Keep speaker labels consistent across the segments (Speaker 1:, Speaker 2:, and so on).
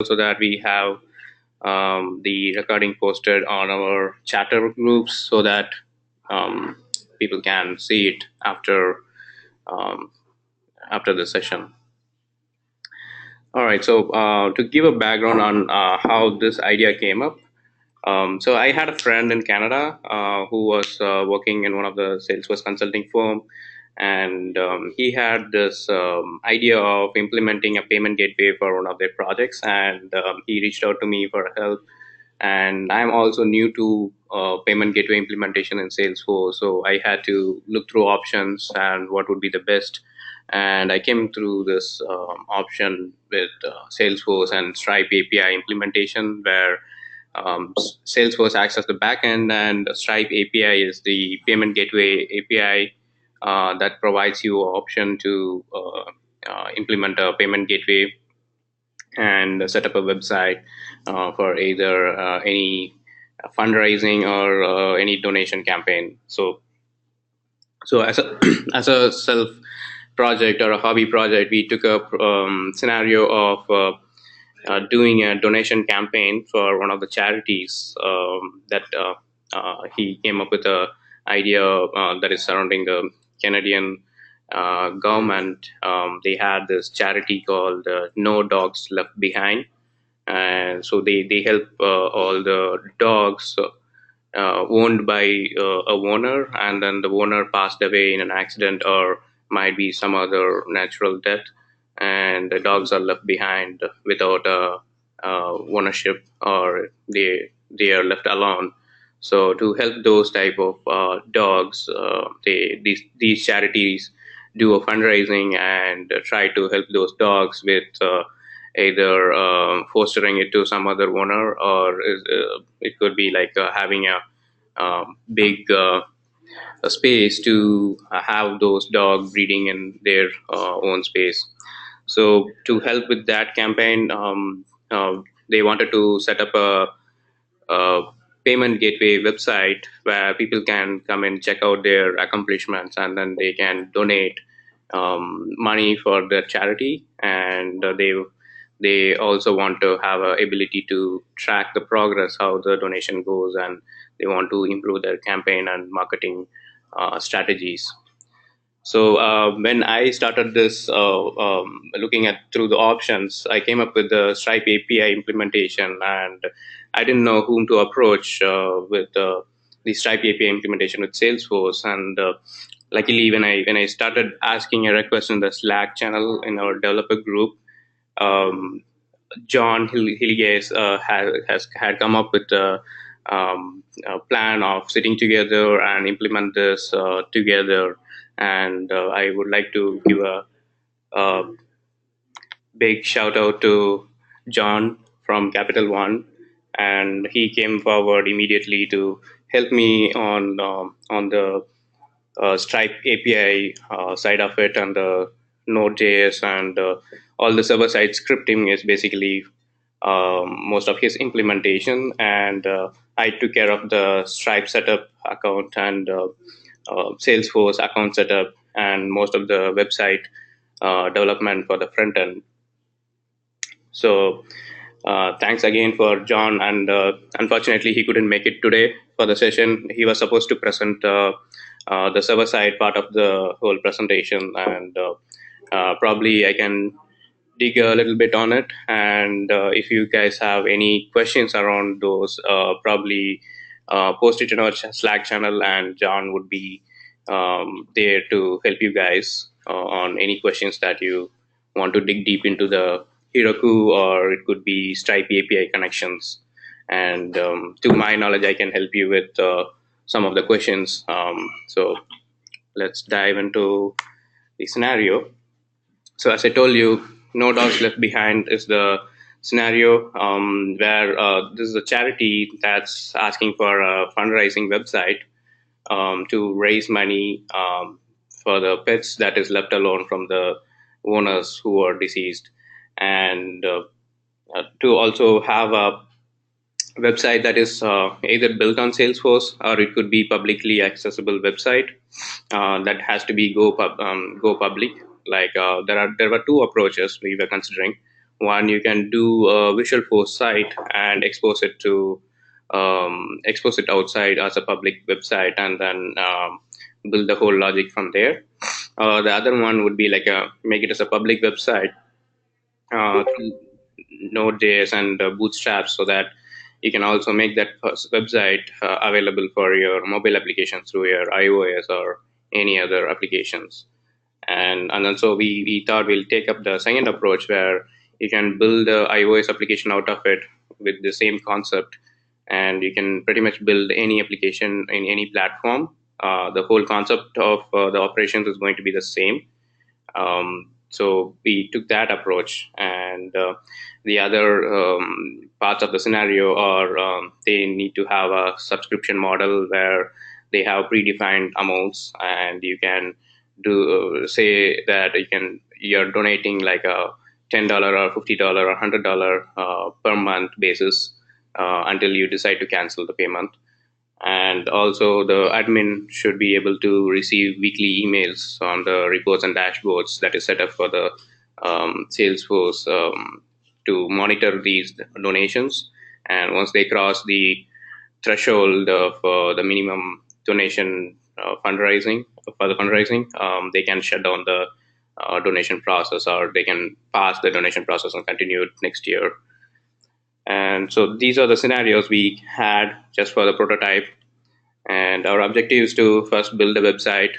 Speaker 1: so that we have the recording posted on our chatter groups so that um, people can see it um, after the session. All right, so to give a background on how this idea came up, so I had a friend in Canada who was working in one of the Salesforce consulting firm, and he had this idea of implementing a payment gateway for one of their projects, and he reached out to me for help. And I'm also new to payment gateway implementation in Salesforce, so I had to look through options and what would be the best. And I came through this option with Salesforce and Stripe API implementation, where Salesforce acts as the backend, and Stripe API is the payment gateway API that provides you an option to implement a payment gateway and set up a website for either any fundraising or any donation campaign. So as a as a self project or a hobby project, we took up scenario of doing a donation campaign for one of the charities that he came up with a idea that is surrounding the Canadian government. They had this charity called No Dogs Left Behind, and so they help all the dogs owned by a owner, and then the owner passed away in an accident or might be some other natural death, and the dogs are left behind without ownership, or they are left alone. So to help those type of dogs, these charities do a fundraising and try to help those dogs with either fostering it to some other owner, or it could be like having a big a space to have those dog breeding in their own space. So to help with that campaign, they wanted to set up a payment gateway website where people can come and check out their accomplishments, and then they can donate money for their charity. And they also want to have a ability to track the progress, how the donation goes, and they want to improve their campaign and marketing strategies. So when I started this, looking at through the options, I came up with the Stripe API implementation, and I didn't know whom to approach with the Stripe API implementation with Salesforce. And luckily, when I started asking a request in the Slack channel in our developer group, um, John Hilliges had come up with a plan of sitting together and implement this together. And I would like to give a big shout out to John from Capital One, and he came forward immediately to help me on the Stripe API side of it, and the Node.js, and all the server side scripting is basically most of his implementation. And I took care of the Stripe setup account and Salesforce account setup, and most of the website development for the front end. So thanks again for John, and unfortunately he couldn't make it today for the session. He was supposed to present the server side part of the whole presentation, and probably I can dig a little bit on it. And if you guys have any questions around those, probably post it in our Slack channel, and John would be there to help you guys on any questions that you want to dig deep into the Heroku, or it could be Stripe API connections. And to my knowledge, I can help you with some of the questions. So let's dive into the scenario. So as I told you, No Dogs Left Behind is the scenario where this is a charity that's asking for a fundraising website to raise money for the pets that is left alone from the owners who are deceased, and to also have a website that is either built on Salesforce, or it could be publicly accessible website that has to be go public. Like there were two approaches we were considering. One, you can do a visual force site and expose it outside as a public website, and then build the whole logic from there. The other one would be like make it as a public website through Node.js and Bootstrap, so that you can also make that website available for your mobile applications through your iOS or any other applications. And then so we thought we'll take up the second approach, where you can build the iOS application out of it with the same concept, and you can pretty much build any application in any platform. The whole concept of the operations is going to be the same. So we took that approach, and the other parts of the scenario are they need to have a subscription model where they have predefined amounts, and you can do say that you're donating like a $10 or $50 or $100 per month basis until you decide to cancel the payment. And also the admin should be able to receive weekly emails on the reports and dashboards that is set up for the Salesforce to monitor these donations. And once they cross the threshold of the minimum donation fundraising for the fundraising, they can shut down the donation process, or they can pass the donation process and continue it next year. And so these are the scenarios we had just for the prototype. And our objective is to first build a website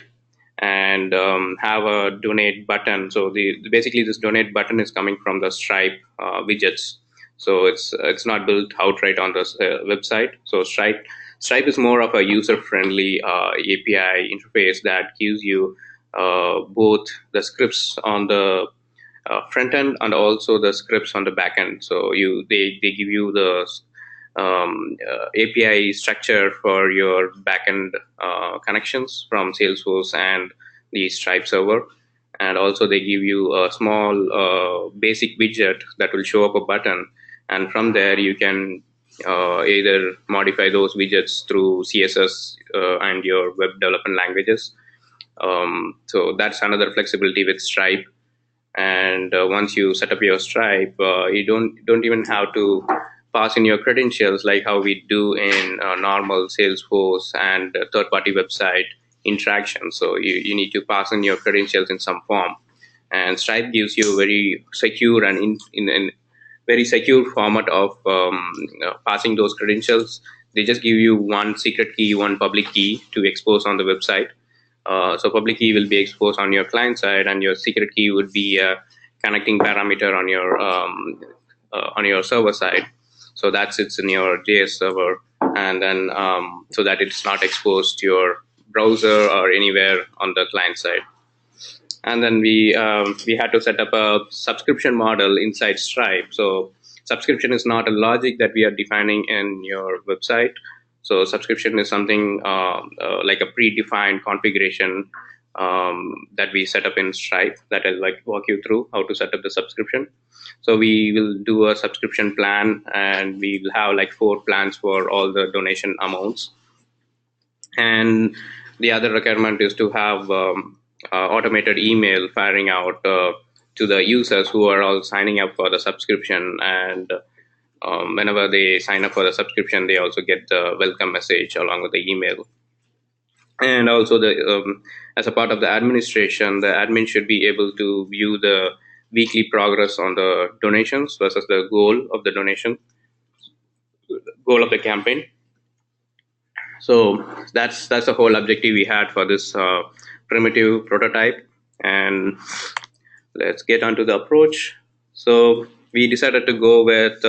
Speaker 1: and have a donate button. So basically this donate button is coming from the Stripe widgets. So it's not built outright on the website. So Stripe is more of a user-friendly API interface that gives you both the scripts on the front end and also the scripts on the back end. So they give you the API structure for your backend connections from Salesforce and the Stripe server. And also they give you a small basic widget that will show up a button. And from there, you can either modify those widgets through CSS and your web development languages. So that's another flexibility with Stripe. And once you set up your Stripe, you don't even have to pass in your credentials like how we do in normal Salesforce and third-party website interaction. So you need to pass in your credentials in some form. And Stripe gives you very secure and in very secure format of passing those credentials. They just give you one secret key, one public key to expose on the website. So public key will be exposed on your client side, and your secret key would be a connecting parameter on your server side. So that sits in your JS server, and then so that it's not exposed to your browser or anywhere on the client side. And then we had to set up a subscription model inside Stripe. So subscription is not a logic that we are defining in your website. So subscription is something like a predefined configuration that we set up in Stripe that I'll like walk you through how to set up the subscription. So we will do a subscription plan, and we will have like 4 plans for all the donation amounts. And the other requirement is to have automated email firing out to the users who are all signing up for the subscription. And whenever they sign up for the subscription, they also get the welcome message along with the email. And also as a part of the administration, the admin should be able to view the weekly progress on the donations versus the goal of the campaign. So that's the whole objective we had for this primitive prototype. And let's get onto the approach. So we decided to go with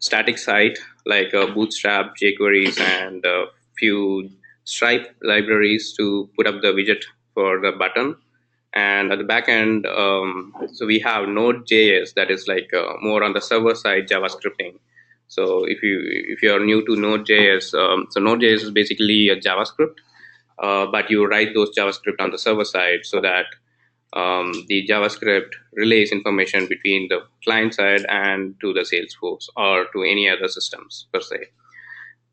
Speaker 1: static site like Bootstrap, jQuery, and a few Stripe libraries to put up the widget for the button. And at the back end, so we have Node.js that is like more on the server side JavaScripting. So if you are new to Node.js, so Node.js is basically a JavaScript, but you write those JavaScript on the server side so that the JavaScript relays information between the client side and to the Salesforce or to any other systems per se.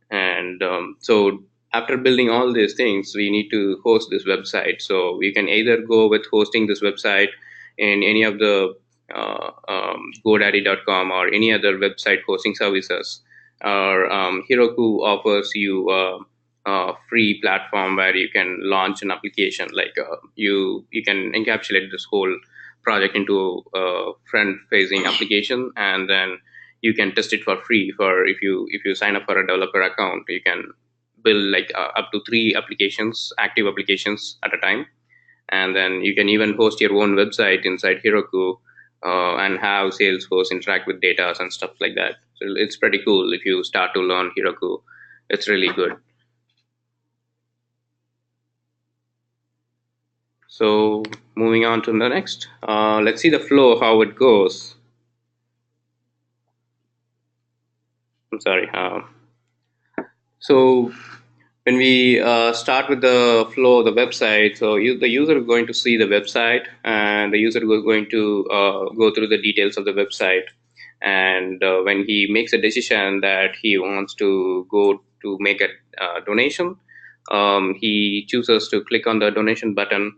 Speaker 1: And so after building all these things, we need to host this website. So we can either go with hosting this website in any of the GoDaddy.com or any other website hosting services, or Heroku offers you a free platform where you can launch an application. Like you can encapsulate this whole project into a front-facing application, and then you can test it for free. For if you sign up for a developer account, you can build like up to 3 applications, active applications at a time, and then you can even host your own website inside Heroku, and have Salesforce interact with data and stuff like that. So it's pretty cool if you start to learn Heroku. It's really good. So moving on to the next, let's see the flow, how it goes. I'm sorry. So when we start with the flow of the website, so the user is going to see the website, and the user is going to go through the details of the website. And when he makes a decision that he wants to go to make a donation, he chooses to click on the donation button.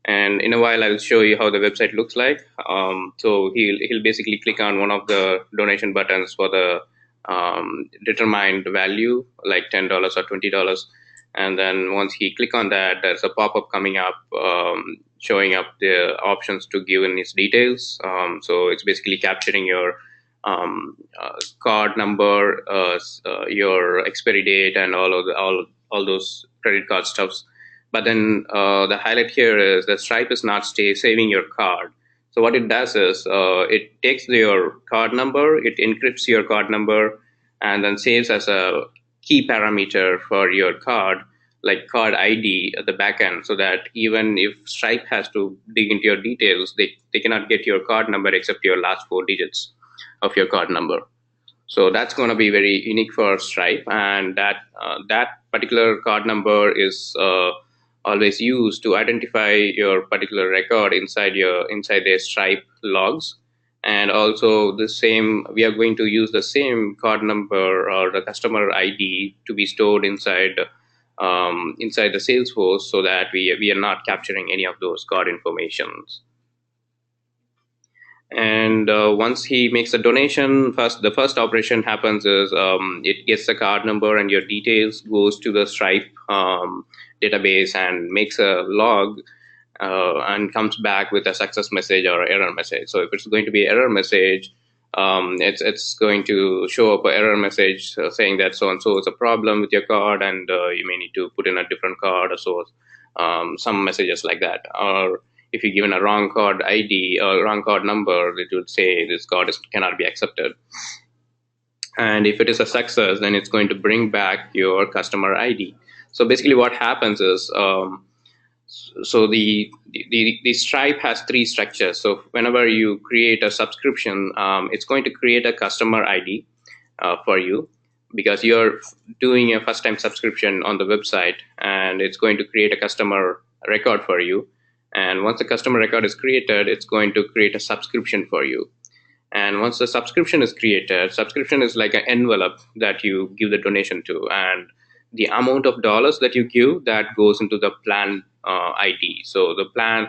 Speaker 1: And in a while, I'll show you how the website looks like. So he'll basically click on one of the donation buttons for the determined value, like $10 or $20. And then once he click on that, there's a pop-up coming up, showing up the options to give in his details. So it's basically capturing your card number, your expiry date, and all those credit card stuffs. But then the highlight here is that Stripe is not saving your card. So what it does is it takes your card number, it encrypts your card number, and then saves as a key parameter for your card, like card ID at the back end, so that even if Stripe has to dig into your details, they cannot get your card number except your last 4 digits of your card number. So that's going to be very unique for Stripe, and that particular card number is always used to identify your particular record inside their Stripe logs. And also we are going to use the same card number or the customer ID to be stored inside the Salesforce, so that we are not capturing any of those card informations. And once he makes a donation, the first operation happens is it gets the card number and your details, goes to the Stripe database and makes a log, and comes back with a success message or error message. So if it's going to be error message, it's going to show up an error message saying that so and so is a problem with your card, and you may need to put in a different card, or so, some messages like that. Or if you're given a wrong card ID or wrong card number, it would say this card cannot be accepted. And if it is a success, then it's going to bring back your customer ID. So basically what happens is, so the Stripe has 3 structures. So whenever you create a subscription, it's going to create a customer ID for you, because you're doing a first-time subscription on the website, and it's going to create a customer record for you. And once the customer record is created, it's going to create a subscription for you. And once the subscription is created, subscription is like an envelope that you give the donation to, and the amount of dollars that you give, that goes into the plan ID. So the plan,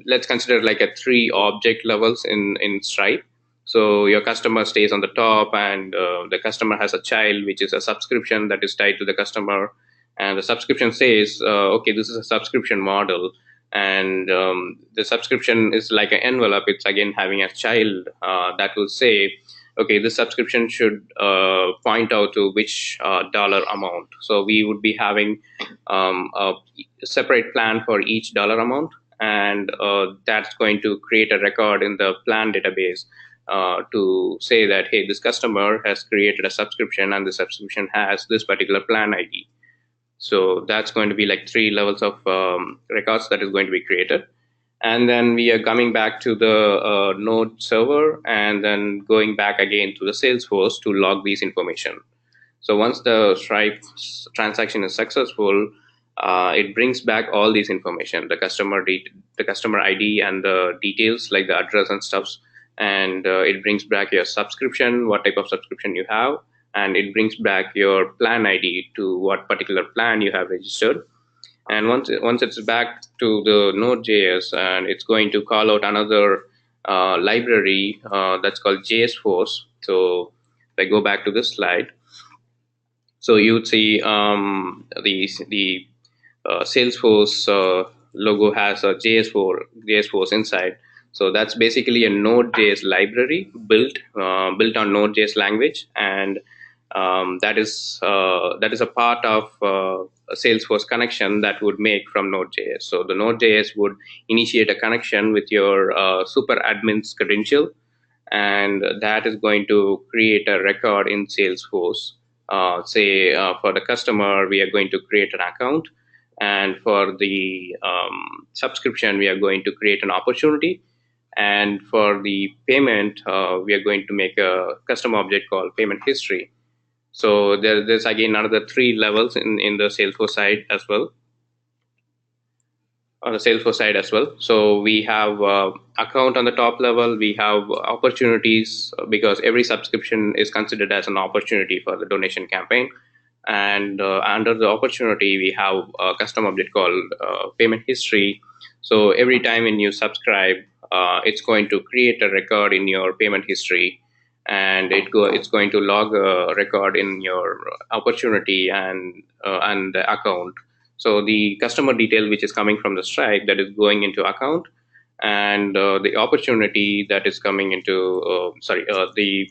Speaker 1: let's consider like a 3 object levels in Stripe. So your customer stays on the top, and the customer has a child, which is a subscription that is tied to the customer. And the subscription says, okay, this is a subscription model. And the subscription is like an envelope. It's again having a child that will say, okay, this subscription should point out to which dollar amount. So we would be having a separate plan for each dollar amount, and that's going to create a record in the plan database to say that, hey, this customer has created a subscription, and the subscription has this particular plan ID. So that's going to be like 3 levels of records that is going to be created. And then we are coming back to the Node server, and then going back again to the Salesforce to log these information. So once the Stripe transaction is successful, it brings back all these information, the customer ID and the details like the address and stuffs. And it brings back your subscription, what type of subscription you have, and it brings back your plan ID to what particular plan you have registered. And once it's back to the Node.js, and it's going to call out another library that's called JS Force. So if I go back to this slide, so you would see the Salesforce logo has a JS Force inside. So that's basically a Node.js library built on Node.js language, and that is a part of a Salesforce connection that would make from Node.js. So the Node.js would initiate a connection with your super admin's credential, and that is going to create a record in Salesforce. Say for the customer, we are going to create an account, and for the subscription, we are going to create an opportunity, and for the payment, we are going to make a custom object called payment history. So there's again another three levels in the Salesforce side as well. On the Salesforce side as well. So we have account on the top level. We have opportunities because every subscription is considered as an opportunity for the donation campaign. And under the opportunity, we have a custom object called payment history. So every time when you subscribe, it's going to create a record in your payment history, and it's going to log a record in your opportunity and the account. So the customer detail, which is coming from the Stripe, that is going into account, and the opportunity that is coming into the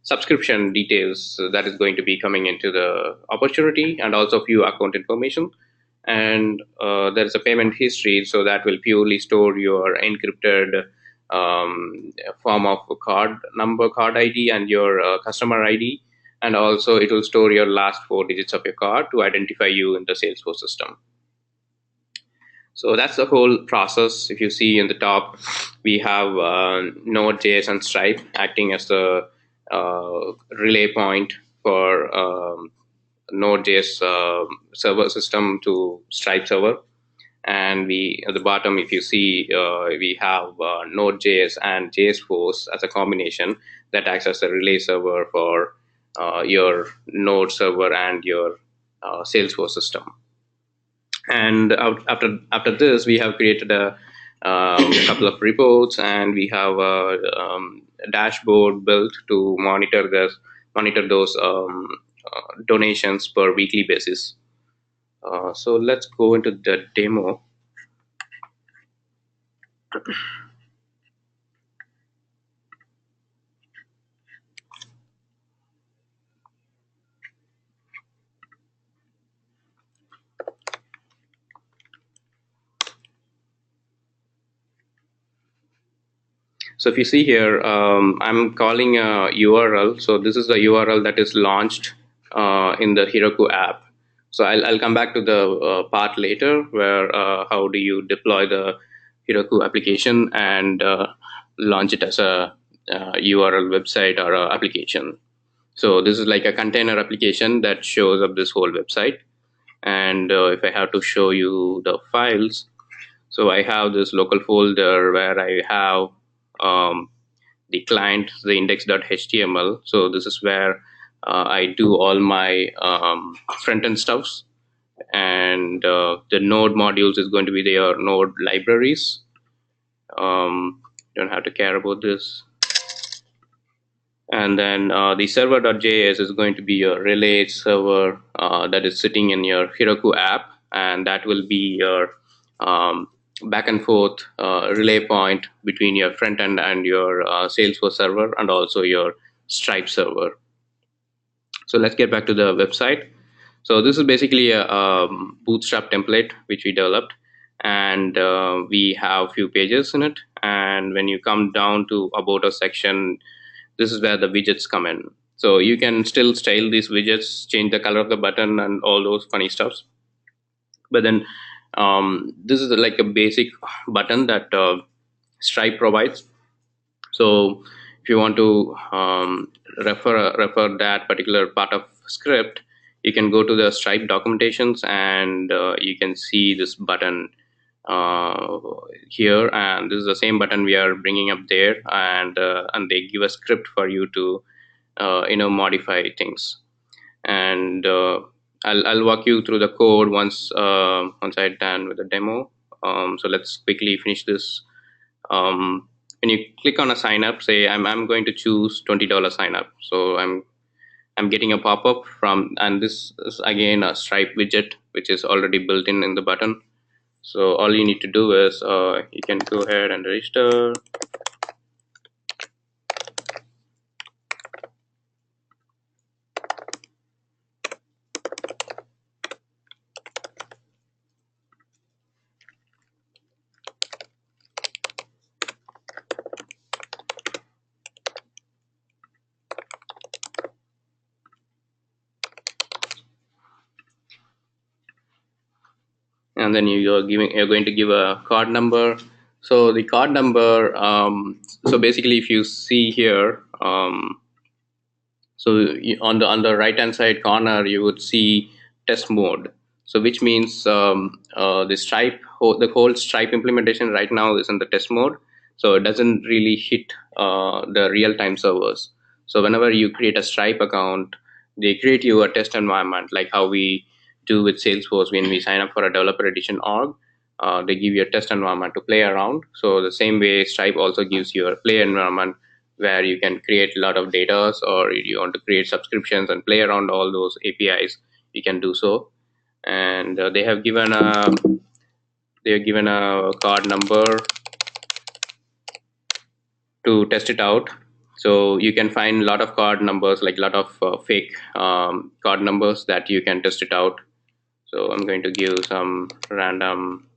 Speaker 1: subscription details that is going to be coming into the opportunity, and also few account information. And there's a payment history, so that will purely store your encrypted form of card number, card ID, and your customer ID, and also it will store your last four digits of your card to identify you in the Salesforce system. So that's the whole process. If you see in the top, we have Node.js and Stripe acting as the relay point for Node.js server system to Stripe server. And we at the bottom, if you see, we have Node.js and JS Force as a combination that acts as a relay server for your Node server and your Salesforce system. And after this, we have created a couple of reports, and we have a dashboard built to monitor those donations per weekly basis. So let's go into the demo. So if you see here, I'm calling a URL. So this is the URL that is launched in the Heroku app. So I'll come back to the part later where how do you deploy the Heroku application and launch it as a URL website or a application. So this is like a container application that shows up this whole website. And if I have to show you the files, so I have this local folder where I have the client, the index.html. So this is where I do all my front-end stuffs, and the node modules is going to be their node libraries. Don't have to care about this. And then the server.js is going to be your relay server that is sitting in your Heroku app, and that will be your back and forth relay point between your front end and your Salesforce server, and also your Stripe server. So let's get back to the website. So this is basically a bootstrap template which we developed, and we have few pages in it. And when you come down to about us section, this is where the widgets come in. So you can still style these widgets, change the color of the button and all those funny stuffs. But then this is like a basic button that Stripe provides. So if you want to refer that particular part of script, you can go to the Stripe documentations, and you can see this button here, and this is the same button we are bringing up there, and they give a script for you to modify things. And I'll walk you through the code once I'm done with the demo. So let's quickly finish this when you click on a sign up, say I'm going to choose $20 sign up. So I'm getting a pop-up from, and this is again a Stripe widget which is already built in the button. So all you need to do is you can go ahead and register. And then you're going to give a card number. So the card number, so basically if you see here, so on the right hand side corner, you would see test mode. So which means the whole Stripe implementation right now is in the test mode. So it doesn't really hit the real time servers. So whenever you create a Stripe account, they create you a test environment, like how we do with Salesforce when we sign up for a developer edition org. They give you a test environment to play around. So the same way Stripe also gives you a play environment where you can create a lot of data, or you want to create subscriptions and play around all those APIs, you can do so. And they have given a card number to test it out. So you can find a lot of card numbers, like a lot of fake card numbers that you can test it out. So I'm going to give some random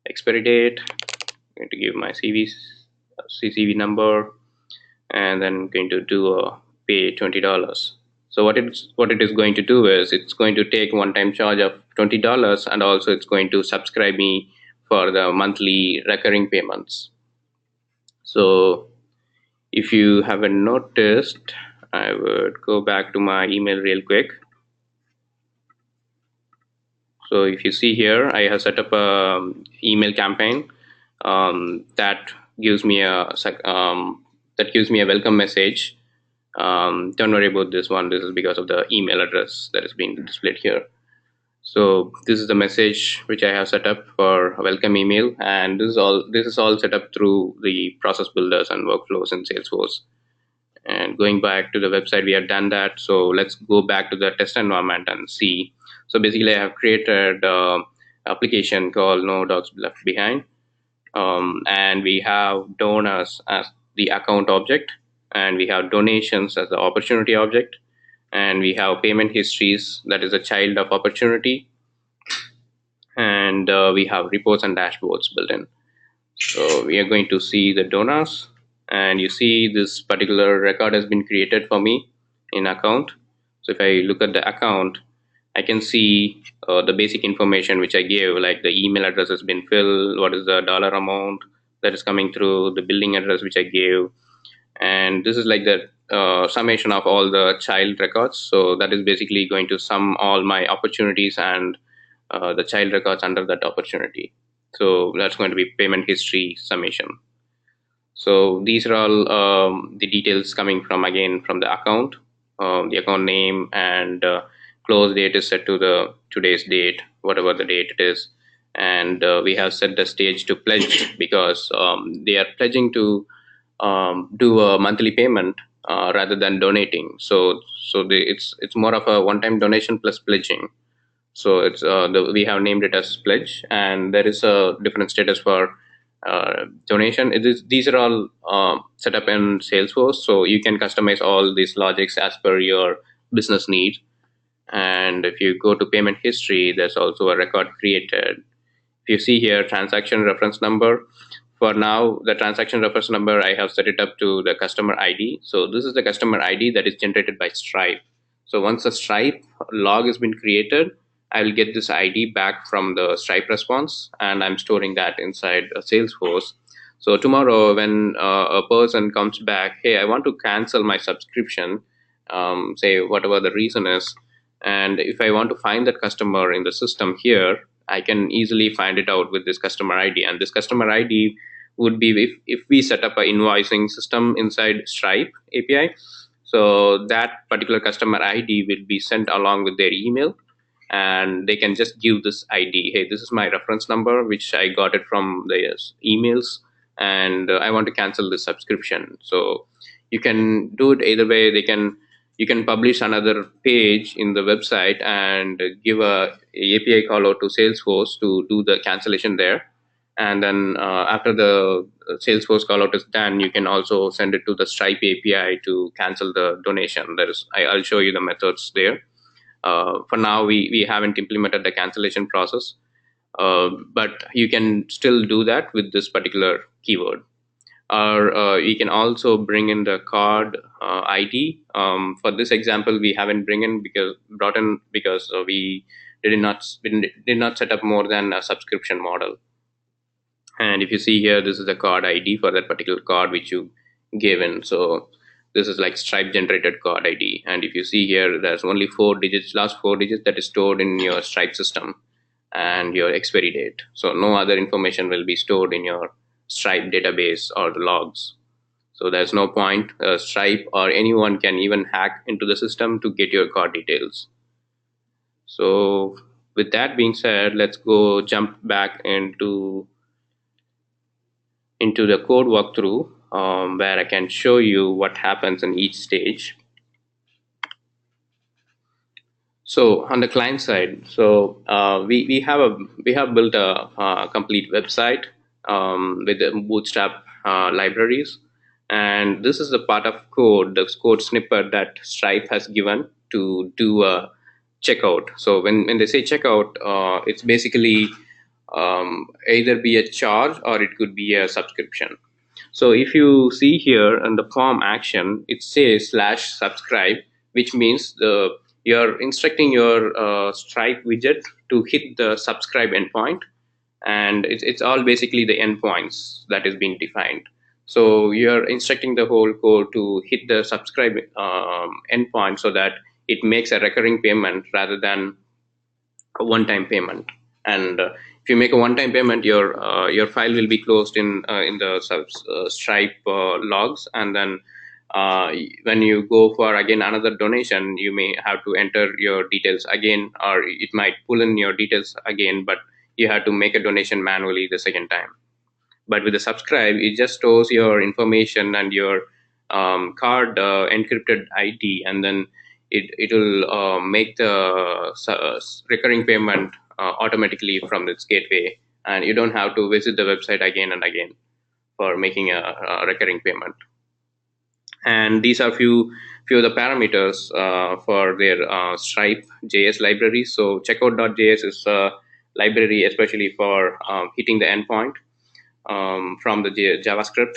Speaker 1: expiry date. I'm going to give my CCV number, and then going to do a pay $20. So what it is going to do is it's going to take one-time charge of $20, and also it's going to subscribe me for the monthly recurring payments. So if you haven't noticed, I would go back to my email real quick. So if you see here, I have set up a email campaign that gives me a welcome message. Don't worry about this one. This is because of the email address that is being displayed here. So this is the message which I have set up for a welcome email, and this is all set up through the process builders and workflows in Salesforce. And going back to the website, we have done that. So let's go back to the test environment and see. So basically, I have created an application called No Dogs Left Behind, and we have donors as the account object, and we have donations as the opportunity object, and we have payment histories that is a child of opportunity, and we have reports and dashboards built in. So we are going to see the donors, and you see this particular record has been created for me in account. So if I look at the account, I can see the basic information which I gave, like the email address has been filled, what is the dollar amount that is coming through, the billing address which I gave, and this is like the summation of all the child records. So that is basically going to sum all my opportunities and the child records under that opportunity. So that's going to be payment history summation. So these are all the details coming from, again, from the account. The account name and close date is set to the today's date, whatever the date it is. And we have set the stage to pledge, because they are pledging to do a monthly payment rather than donating. It's more of a one-time donation plus pledging. So we have named it as pledge, and there is a different status for donation. These are all set up in Salesforce, so you can customize all these logics as per your business need. And if you go to payment history, there's also a record created. If you see here, transaction reference number, for now, the transaction reference number, I have set it up to the customer ID. So this is the customer ID that is generated by Stripe. So once the Stripe log has been created, I will get this ID back from the Stripe response, and I'm storing that inside Salesforce. So tomorrow, when a person comes back, hey, I want to cancel my subscription, say whatever the reason is, and if I want to find that customer in the system here, I can easily find it out with this customer ID. And this customer ID would be if we set up an invoicing system inside Stripe API. So that particular customer ID will be sent along with their email, and they can just give this ID. Hey, this is my reference number, which I got it from the emails, and I want to cancel this subscription. So you can do it either way. You can publish another page in the website and give a API call out to Salesforce to do the cancellation there. And then after the Salesforce call out is done, you can also send it to the Stripe API to cancel the donation. I'll show you the methods there. For now, we haven't implemented the cancellation process, but you can still do that with this particular keyword. Or you can also bring in the card ID. For this example, we haven't brought in because we did not set up more than a subscription model. And if you see here, this is the card ID for that particular card which you gave in. So this is like Stripe generated card ID. And if you see here, there's only 4 digits, last 4 digits that is stored in your Stripe system and your expiry date. So no other information will be stored in your Stripe database or the logs. So there's no point. Stripe or anyone can even hack into the system to get your card details. So with that being said, let's go jump back into the code walkthrough, where I can show you what happens in each stage. So on the client side, so we have built a complete website with the Bootstrap libraries, and this is the part of the code snippet that Stripe has given to do a checkout. So when they say checkout, it's basically either be a charge or it could be a subscription. So if you see here in the form action, it says /subscribe, which means you're instructing your Stripe widget to hit the subscribe endpoint, and it's all basically the endpoints that is being defined. So you're instructing the whole code to hit the subscribe endpoint so that it makes a recurring payment rather than a one-time payment. And if you make a one-time payment, your file will be closed in the Stripe logs, and then when you go for again another donation, you may have to enter your details again, or it might pull in your details again, but you have to make a donation manually the second time. But with the subscribe, it just stores your information and your card encrypted ID, and then it will make the recurring payment automatically from its gateway, and you don't have to visit the website again and again for making a recurring payment. And these are few of the parameters for their Stripe JS library. So checkout.js is a library especially for hitting the endpoint from the JavaScript.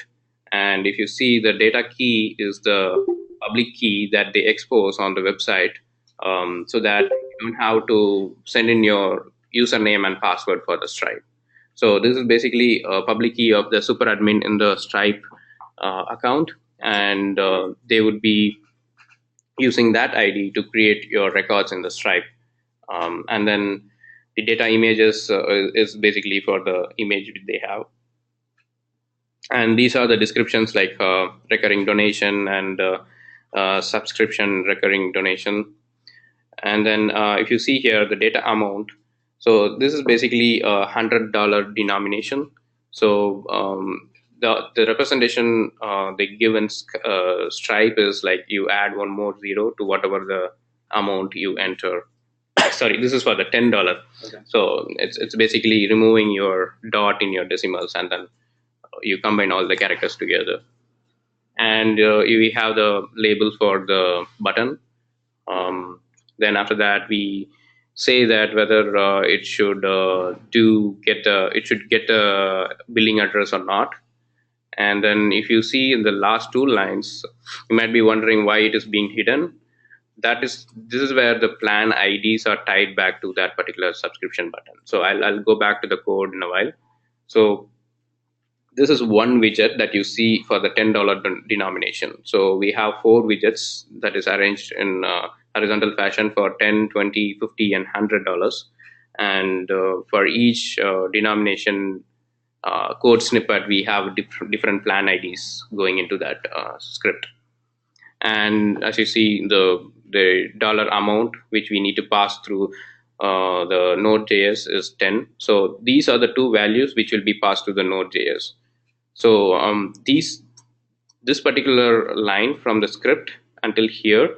Speaker 1: And if you see, the data key is the public key that they expose on the website, so that you don't have to send in your username and password for the Stripe. So this is basically a public key of the super admin in the Stripe account, and they would be using that ID to create your records in the Stripe. And then the data images is basically for the image they have. And these are the descriptions like recurring donation and subscription recurring donation. And then if you see here the data amount, so this is basically a $100 denomination. So the representation they give in Stripe is like you add one more zero to whatever the amount you enter. Sorry, this is for the $10. Okay. So it's basically removing your dot in your decimals, and then you combine all the characters together. And we have the label for the button. Then after that, we say that whether it should get a billing address or not. And then if you see in the last two lines, you might be wondering why it is being hidden. This is where the plan IDs are tied back to that particular subscription button. So I'll go back to the code in a while. So this is one widget that you see for the $10 denomination. So we have 4 widgets that is arranged in horizontal fashion for $10, $20, $50, and $100. And for each denomination code snippet, we have different plan IDs going into that script. And as you see, the dollar amount which we need to pass through the Node.js is 10. So these are the two values which will be passed to the Node.js. So this particular line from the script until here,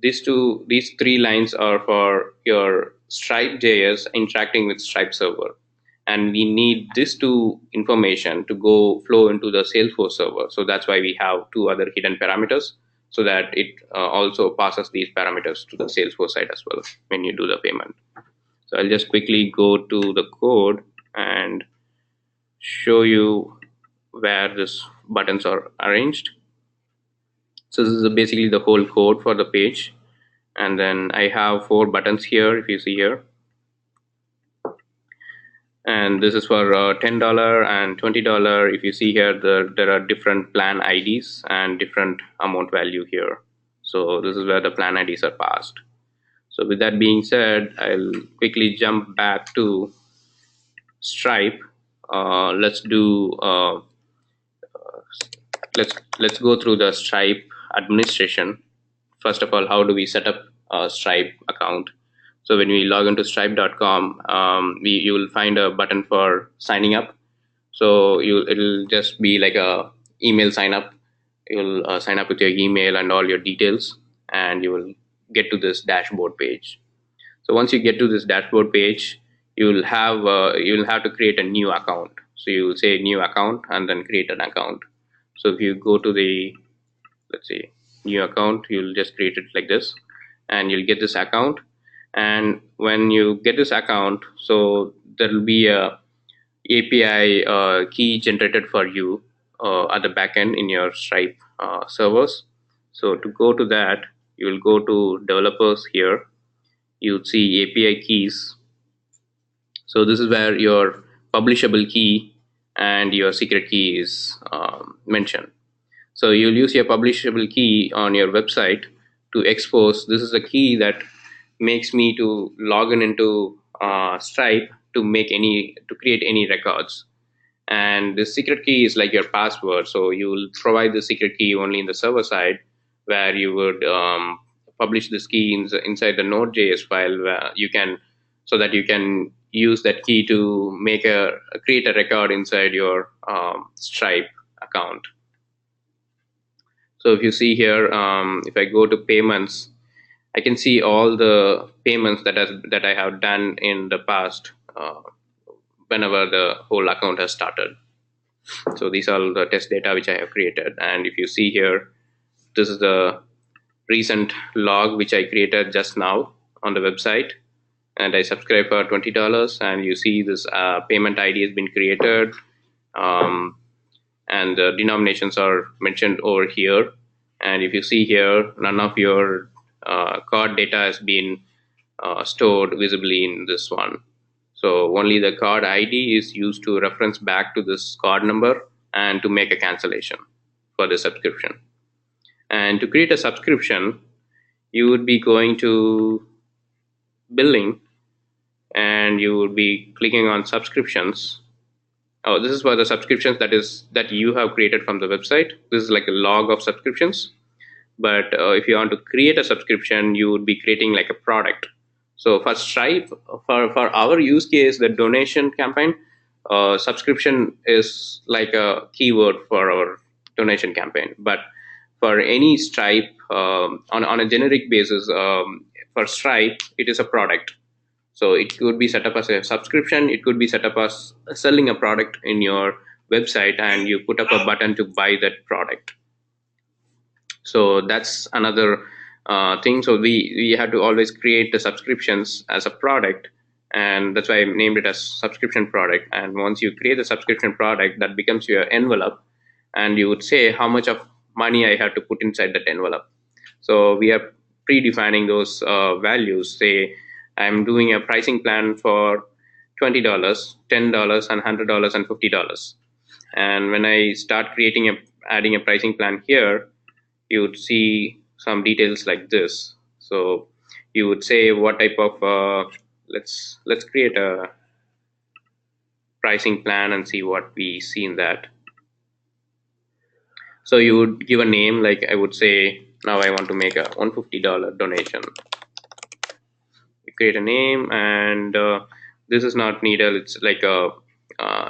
Speaker 1: these three lines are for your Stripe JS interacting with Stripe server, and we need this two information to go flow into the Salesforce server. So that's why we have two other hidden parameters, so that it also passes these parameters to the Salesforce side as well when you do the payment. So I'll just quickly go to the code and show you where this buttons are arranged. So this is basically the whole code for the page, and then I have 4 buttons here, if you see here, and this is for $10 and $20. If you see here, there are different plan IDs and different amount value here. So this is where the plan IDs are passed. So with that being said, I'll quickly jump back to Stripe. Let's do let's go through the Stripe administration. First of all, how do we set up a Stripe account? So when we log into stripe.com, you will find a button for signing up. So it'll just be like a email sign up. You'll sign up with your email and all your details, and you will get to this dashboard page. So once you get to this dashboard page, you'll have to create a new account. So you will say new account and then create an account. So if you go to the, let's say, new account, you'll just create it like this, and you'll get this account. And when you get this account, so there will be a API key generated for you at the backend in your Stripe servers. So to go to that, you will go to developers here. You'll see API keys. So this is where your publishable key and your secret key is mentioned. So you'll use your publishable key on your website to expose. This is the key that makes me to log in into Stripe to create any records. And the secret key is like your password. So you will provide the secret key only in the server side, where you would publish this key inside the Node.js file, where so that you can use that key to create a record inside your Stripe account. So if you see here, if I go to payments, I can see all the payments that I have done in the past, whenever the whole account has started. So these are all the test data which I have created. And if you see here, this is the recent log which I created just now on the website, and I subscribe for $20, and you see this payment ID has been created, and the denominations are mentioned over here. And if you see here, none of your card data has been stored visibly in this one. So only the card ID is used to reference back to this card number and to make a cancellation for the subscription. And to create a subscription, you would be going to billing, and you would be clicking on subscriptions. Oh, this is for the subscriptions that you have created from the website. This is like a log of subscriptions. But if you want to create a subscription, you would be creating like a product. So for Stripe, for our use case, the donation campaign, subscription is like a keyword for our donation campaign. But for any Stripe, on a generic basis, for Stripe, it is a product. So it could be set up as a subscription. It could be set up as selling a product in your website, and you put up a button to buy that product. So that's another thing. So we have to always create the subscriptions as a product, and that's why I named it as subscription product. And once you create the subscription product, that becomes your envelope, and you would say how much of money I have to put inside that envelope. So we are predefining those values. Say I'm doing a pricing plan for $20, $10, and $100 and $50. And when I start adding a pricing plan here, you would see some details like this. So you would say what type of let's create a pricing plan and see what we see in that. So you would give a name, like I would say now I want to make a $150 donation. You create a name, and this is not needed. It's like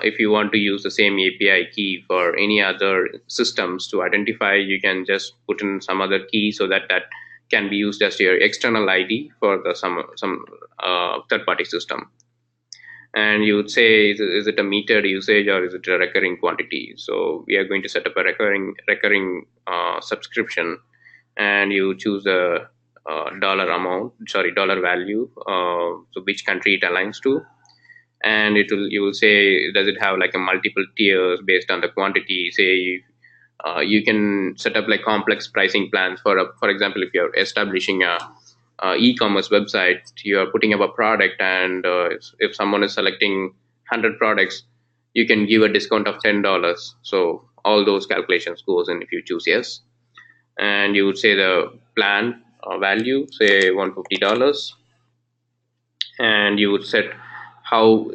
Speaker 1: if you want to use the same API key for any other systems to identify, you can just put in some other key so that that can be used as your external ID for the some third-party system. And you would say, is it a metered usage or is it a recurring quantity? So we are going to set up a recurring subscription, and you choose a dollar value, so which country it aligns to, and you will say, does it have like a multiple tiers based on the quantity? Say you can set up like complex pricing plans for example, if you're establishing a e-commerce website, you are putting up a product, and if someone is selecting 100 products, you can give a discount of $10. So all those calculations goes in if you choose yes. And you would say the plan value, say $150, and you would set how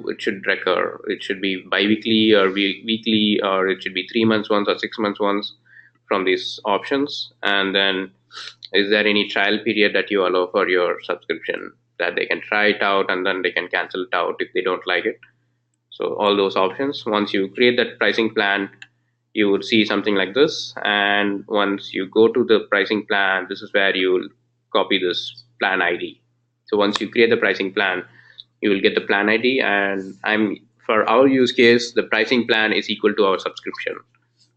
Speaker 1: it should recur. It should be bi-weekly or weekly, or it should be 3 months once or 6 months once from these options. And then, is there any trial period that you allow for your subscription, that they can try it out and then they can cancel it out if they don't like it? So all those options. Once you create that pricing plan, you would see something like this. And once you go to the pricing plan, this is where you will copy this plan ID. So once you create the pricing plan, you will get the plan ID, and for our use case, the pricing plan is equal to our subscription.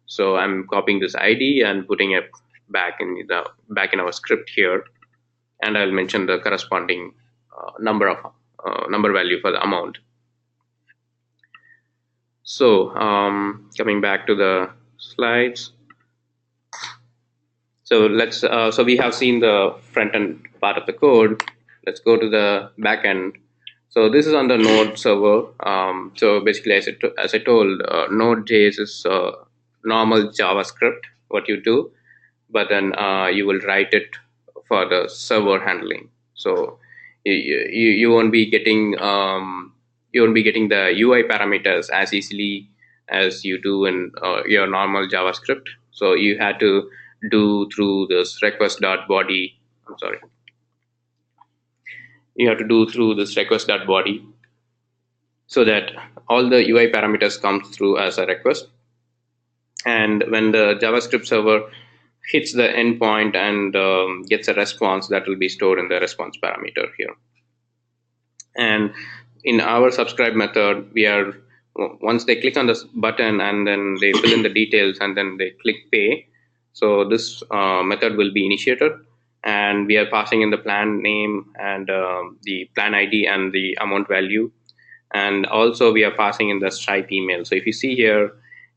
Speaker 1: So I'm copying this ID and putting it back in our script here, and I'll mention the corresponding number value for the amount. So coming back to the slides. So so we have seen the front end part of the code. Let's go to the back end. So this is on the Node server. So basically, as I told, Node.js is normal JavaScript, what you do, but then you will write it for the server handling. So you won't be getting the UI parameters as easily as you do in your normal JavaScript. So you had to do through this request.body. I'm sorry. You have to do through this request.body so that all the UI parameters come through as a request. And when the JavaScript server hits the endpoint and gets a response, that will be stored in the response parameter here. And in our subscribe method, once they click on this button and then they fill in the details and then they click pay, so this method will be initiated, and we are passing in the plan name and the plan ID and the amount value, and also we are passing in the Stripe email. So if you see here,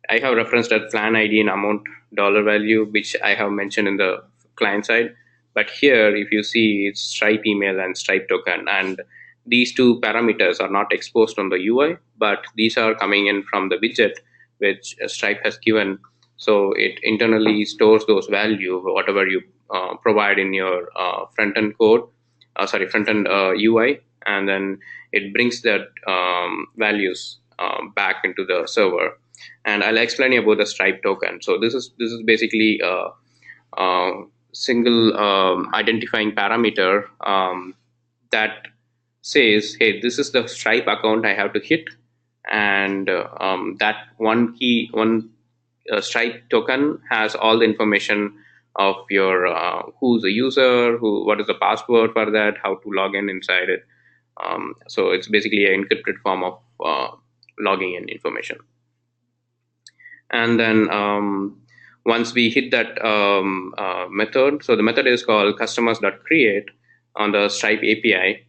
Speaker 1: I have referenced that plan ID and amount dollar value, which I have mentioned in the client side, but here if you see, it's Stripe email and Stripe token, and these two parameters are not exposed on the UI, but these are coming in from the widget which Stripe has given. So it internally stores those value, whatever you provide in your front-end UI, and then it brings that values back into the server. And I'll explain you about the Stripe token. So this is basically a single identifying parameter that says, hey, this is the Stripe account I have to hit, and that one Stripe token has all the information of your who's the user, what is the password for that, how to log in inside it. So it's basically an encrypted form of logging in information. And then once we hit that method, so the method is called customers.create on the Stripe API.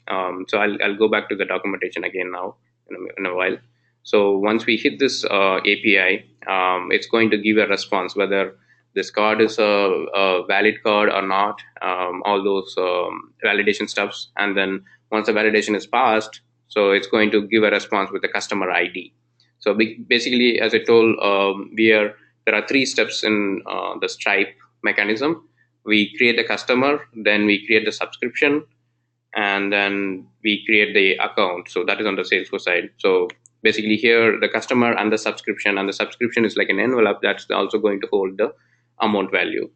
Speaker 1: So I'll go back to the documentation again now in a while. So once we hit this API, it's going to give a response whether this card is a valid card or not, all those validation steps. And then once the validation is passed, so it's going to give a response with the customer ID. So basically, as I told, there are 3 steps in the Stripe mechanism. We create the customer, then we create the subscription, and then we create the account. So that is on the Salesforce side. So basically here, the customer and the subscription is like an envelope that's also going to hold the amount value.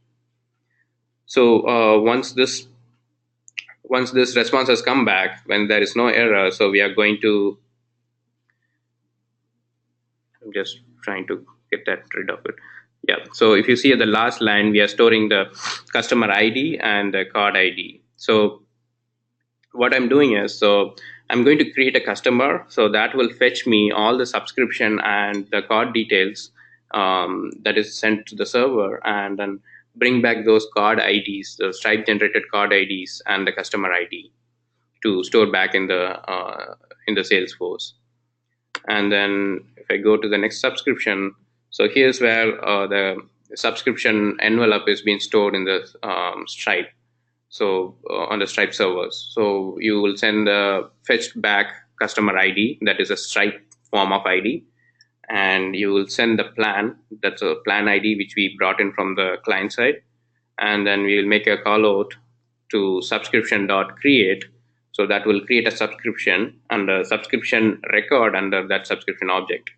Speaker 1: So once this response has come back, when there is no error, so we are going to I'm just trying to get that rid of it. Yeah. So if you see at the last line, we are storing the customer ID and the card ID. So what I'm doing is, so I'm going to create a customer, so that will fetch me all the subscription and the card details that is sent to the server, and then bring back those card IDs, the Stripe generated card IDs and the customer ID to store back in the Salesforce. And then if I go to the next subscription, so here's where the subscription envelope is being stored in the Stripe. So on the Stripe servers, so you will send the fetched back customer ID, that is a Stripe form of ID, and you will send the plan, that's a plan ID which we brought in from the client side, and then we will make a call out to subscription.create. So that will create a subscription and a subscription record under that subscription object,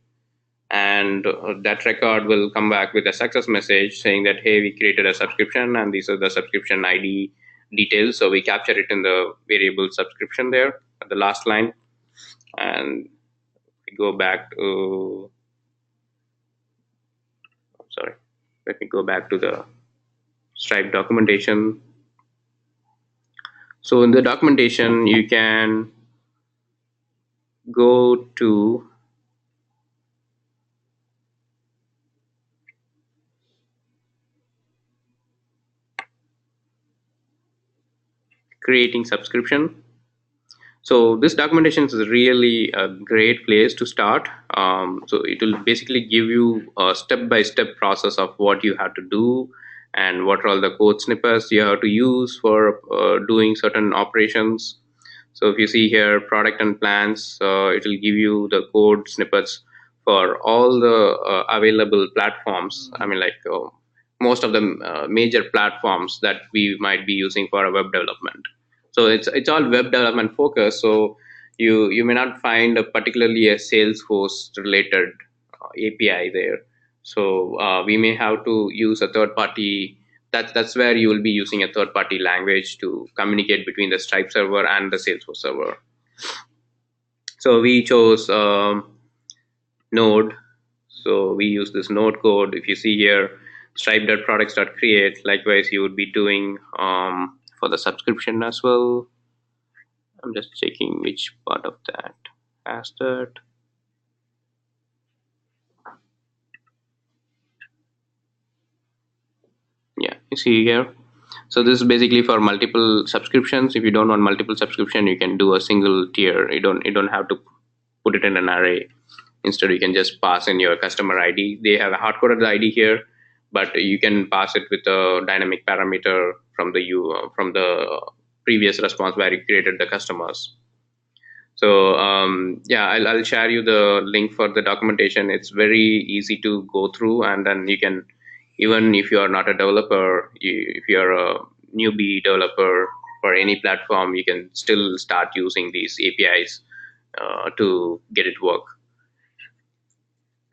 Speaker 1: and that record will come back with a success message saying that, hey, we created a subscription and these are the subscription ID details. So we capture it in the variable subscription there at the last line. And we go back to, sorry, let me go back to the Stripe documentation. So in the documentation, you can go to creating subscription. So this documentation is really a great place to start. So it will basically give you a step-by-step process of what you have to do and what are all the code snippets you have to use for doing certain operations. So if you see here, product and plans, it will give you the code snippets for all the available platforms. I mean, like most of the major platforms that we might be using for a web development. So it's all web development focused. So you may not find particularly a Salesforce related API there. So we may have to use a third party. That's where you will be using a third party language to communicate between the Stripe server and the Salesforce server. So we chose Node. So we use this Node code. If you see here, stripe.products.create. Likewise, you would be doing for the subscription as well. I'm just checking which part of that has that. Yeah, you see here. So this is basically for multiple subscriptions. If you don't want multiple subscription, you can do a single tier. You don't have to put it in an array. Instead, you can just pass in your customer ID. They have a hard-coded ID here, but you can pass it with a dynamic parameter from the previous response where you created the customers. So yeah, I'll share you the link for the documentation. It's very easy to go through, and then you can, even if you are not a developer, if you're a newbie developer for any platform, you can still start using these APIs to get it work.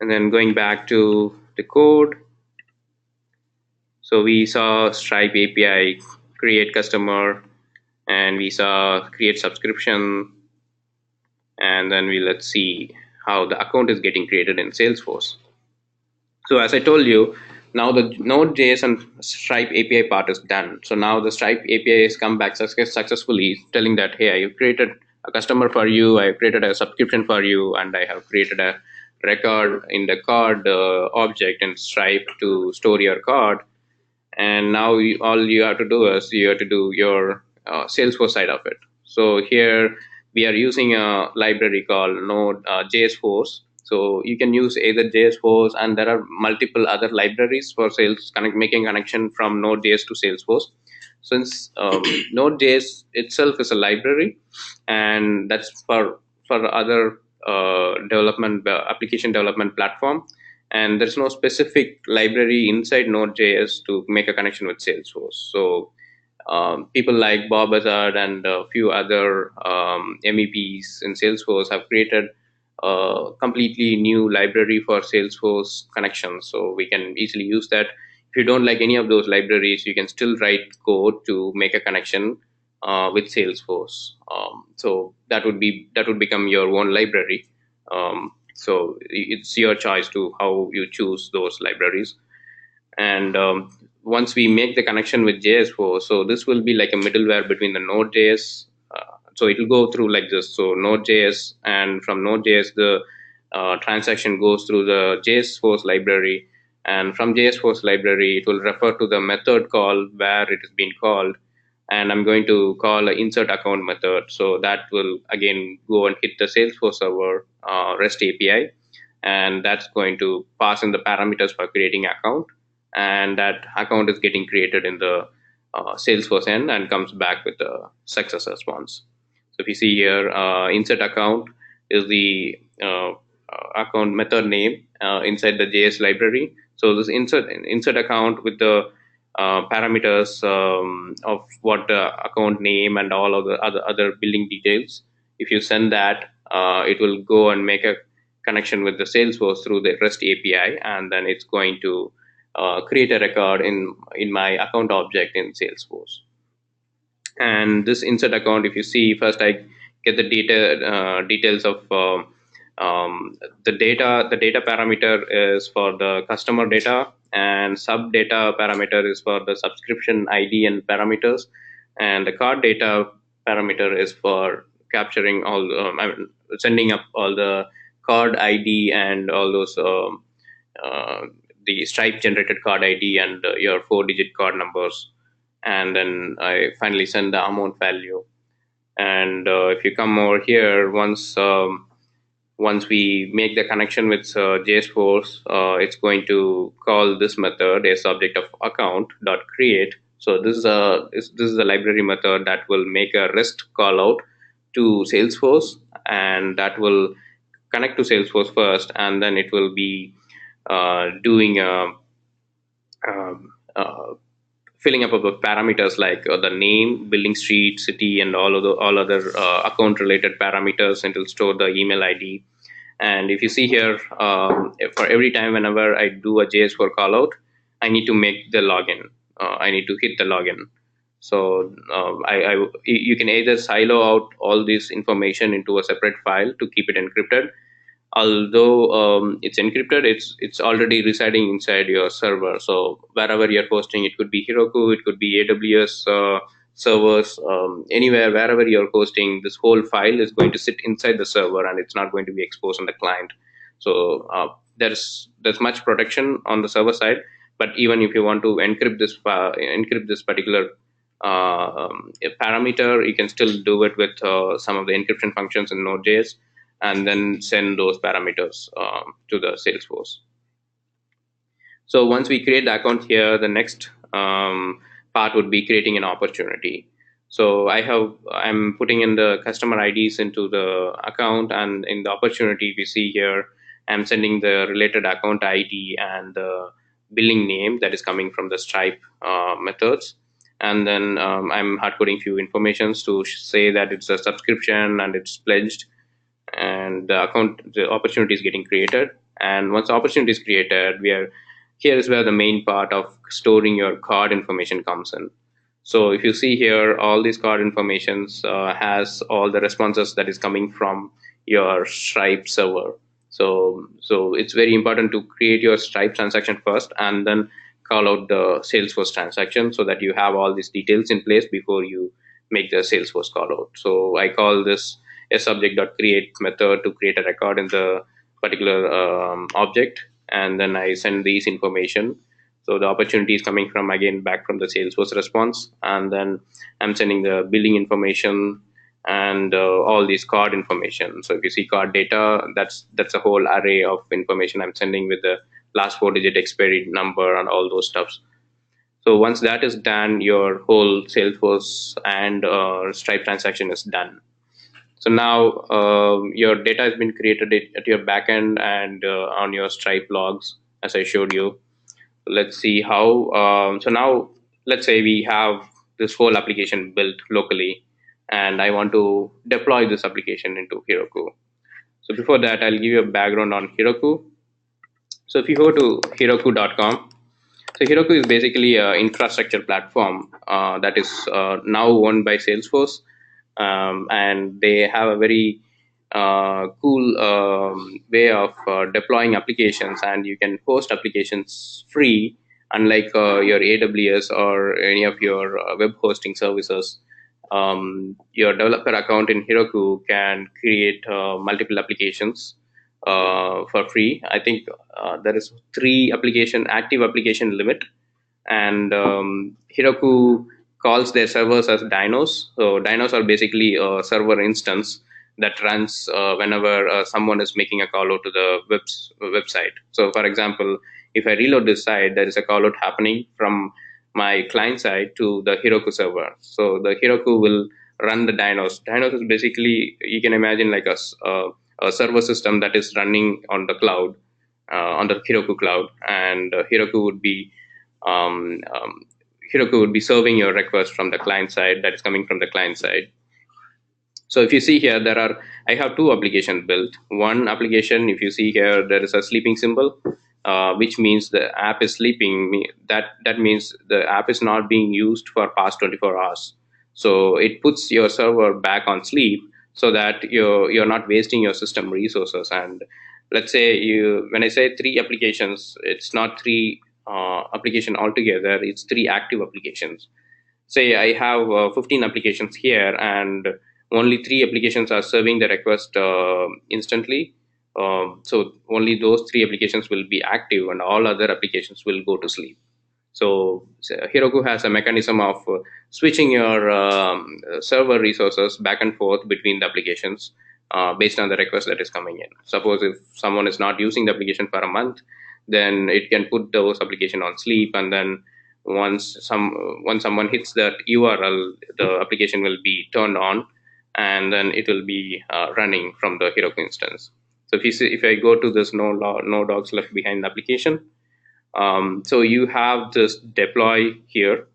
Speaker 1: And then going back to the code, so we saw Stripe API create customer, and we saw create subscription, and then let's see how the account is getting created in Salesforce. So as I told you, now the Node.js and Stripe API part is done. So now the Stripe API has come back successfully, telling that, hey, I have created a customer for you, I have created a subscription for you, and I have created a record in the card object in Stripe to store your card. And now all you have to do is you have to do your Salesforce side of it. So here we are using a library called Node JS So you can use either JS and there are multiple other libraries for making connection from Node.js to Salesforce. Since Node.js itself is a library, and that's for other application development platform, and there's no specific library inside Node.js to make a connection with Salesforce. So people like Bob Hazard and a few other MEPs in Salesforce have created a completely new library for Salesforce connections. So we can easily use that. If you don't like any of those libraries, you can still write code to make a connection with Salesforce. So that would become your own library. So it's your choice to how you choose those libraries. And once we make the connection with JS4, so this will be like a middleware between the Node.js. So it will go through like this. So Node.js, and from Node.js, the transaction goes through the JS4 library. And from JS4 library, it will refer to the method call where it is being called. And I'm going to call an insert account method. So that will again go and hit the Salesforce server REST API. And that's going to pass in the parameters for creating account, and that account is getting created in the Salesforce end and comes back with a success response. So if you see here, insert account is the account method name inside the JS library. So this insert account with the parameters of what the account name and all of the other billing details. If you send that, it will go and make a connection with the Salesforce through the REST API, and then it's going to create a record in my account object in Salesforce. And this insert account, if you see, first I get the details of the data parameter is for the customer data, and sub data parameter is for the subscription ID and parameters, and the card data parameter is for capturing all sending up all the card ID and all those the Stripe generated card ID and your 4-digit card numbers. And then I finally send the amount value. And if you come over here, once we make the connection with JSForce, it's going to call this method as subject of account dot create. So this is a library method that will make a REST call out to Salesforce, and that will connect to Salesforce first, and then it will be doing um, uh, filling up of the parameters like the name, billing street, city, and all other account related parameters, and it'll store the email ID. And if you see here, for every time whenever I do a JS4 callout, I need to make the login. I need to hit the login. So you can either silo out all this information into a separate file to keep it encrypted. Although it's encrypted, it's already residing inside your server. So wherever you're hosting, it could be Heroku, it could be AWS servers, anywhere, wherever you're hosting, this whole file is going to sit inside the server, and it's not going to be exposed on the client. So there's much protection on the server side. But even if you want to encrypt this particular parameter, you can still do it with some of the encryption functions in Node.js, and then send those parameters to the Salesforce. So once we create the account here, the next part would be creating an opportunity. So I'm putting in the customer IDs into the account, and in the opportunity we see here, I'm sending the related account ID and the billing name that is coming from the Stripe methods. And then I'm hard coding few informations to say that it's a subscription and it's pledged, and the opportunity is getting created. And once the opportunity is created, here is where the main part of storing your card information comes in. So if you see here, all these card informations has all the responses that is coming from your Stripe server. So it's very important to create your Stripe transaction first, and then call out the Salesforce transaction, so that you have all these details in place before you make the Salesforce call out. So I call this a subject.create method to create a record in the particular object, and then I send these information. So the opportunity is coming from, again, back from the Salesforce response, and then I'm sending the billing information and all these card information. So if you see card data, that's a whole array of information I'm sending with the last 4-digit expiry number and all those stuffs. So once that is done, your whole Salesforce and Stripe transaction is done. So now your data has been created at your backend and on your Stripe logs, as I showed you. Let's see how. So now let's say we have this whole application built locally, and I want to deploy this application into Heroku. So before that, I'll give you a background on Heroku. So if you go to Heroku.com, so Heroku is basically an infrastructure platform that is now owned by Salesforce, and they have a very cool way of deploying applications, and you can host applications free, unlike your AWS or any of your web hosting services. Your developer account in Heroku can create multiple applications for free. I think there is three active application limit, and Heroku calls their servers as dynos. So dynos are basically a server instance that runs whenever someone is making a call out to the website. So, for example, if I reload this site, there is a call out happening from my client side to the Heroku server. So the Heroku will run the dynos. Dynos is basically, you can imagine like a server system that is running on the cloud, on the Heroku cloud, and um, um, Heroku would be serving your request from the client side that is coming from the client side. So if you see here, I have two applications built. One application, if you see here, there is a sleeping symbol, which means the app is sleeping. That means the app is not being used for past 24 hours. So it puts your server back on sleep so that you're not wasting your system resources. And let's say when I say three applications, it's not three application altogether. It's three active applications. Say I have 15 applications here, and only three applications are serving the request instantly. So only those three applications will be active, and all other applications will go to sleep. So Heroku has a mechanism of switching your server resources back and forth between the applications based on the request that is coming in. Suppose if someone is not using the application for a month, then it can put those application on sleep, and then once someone hits that URL, the application will be turned on, and then it will be running from the Heroku instance. So if I go to this no dogs left behind application, so you have this deploy here.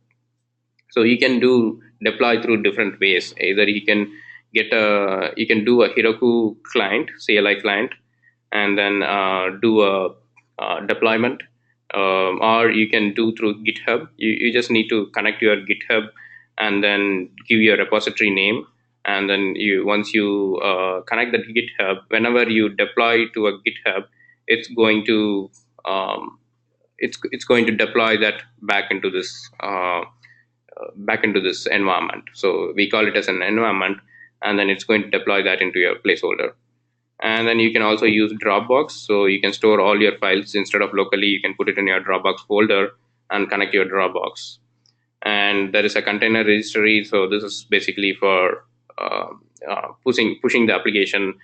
Speaker 1: So you can do deploy through different ways. Either you can do a Heroku client, CLI client, and then do a deployment, or you can do through GitHub. You just need to connect your GitHub and then give your repository name, and then once you connect that GitHub, whenever you deploy to a GitHub, it's going to um, it's going to deploy that back into this environment. So we call it as an environment, and then it's going to deploy that into your placeholder. And then you can also use Dropbox, so you can store all your files instead of locally. You can put it in your Dropbox folder and connect your Dropbox. And there is a container registry, so this is basically for pushing the application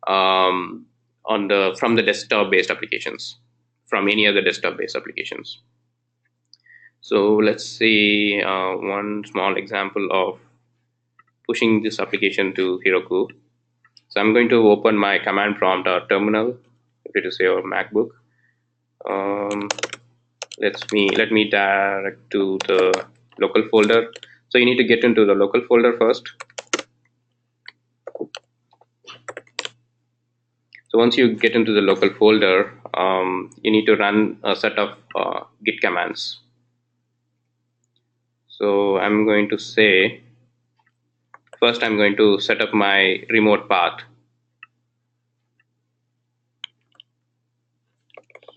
Speaker 1: from the desktop based applications, from any other desktop based applications. So let's see one small example of pushing this application to Heroku. So I'm going to open my command prompt or terminal, if it is your MacBook. Let me direct to the local folder. So you need to get into the local folder first. So once you get into the local folder, you need to run a set of Git commands. So I'm going to say, first I'm going to set up my remote path.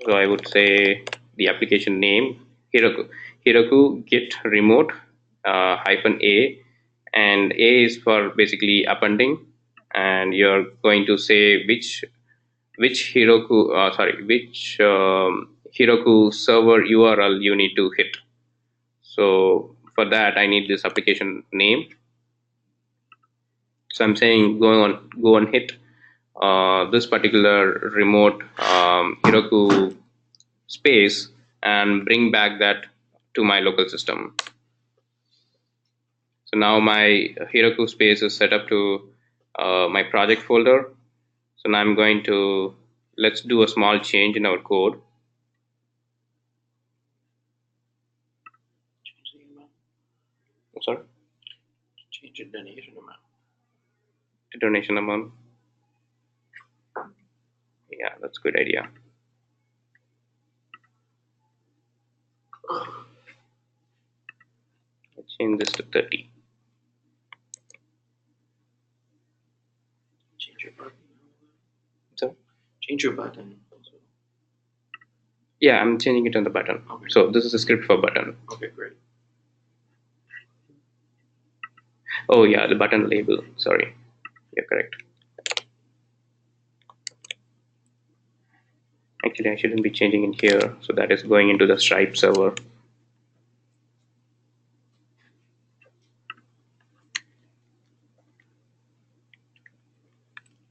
Speaker 1: So I would say the application name, Heroku git remote -a, and A is for basically appending, and you're going to say which Heroku server URL you need to hit. So for that, I need this application name. So I'm saying go on hit this particular remote Heroku space and bring back that to my local system. So now my Heroku space is set up to my project folder. So now I'm going to, let's do a small change in our code. Sorry? Change the donation amount. The donation amount. Yeah, that's a good idea. Let's change this to 30. Change your
Speaker 2: Change your button.
Speaker 1: Yeah, I'm changing it on the button.
Speaker 2: Okay.
Speaker 1: So this is a script for button.
Speaker 2: Okay, great.
Speaker 1: Oh yeah, the button label. Sorry, you're correct. Actually, I shouldn't be changing in here. So that is going into the Stripe server.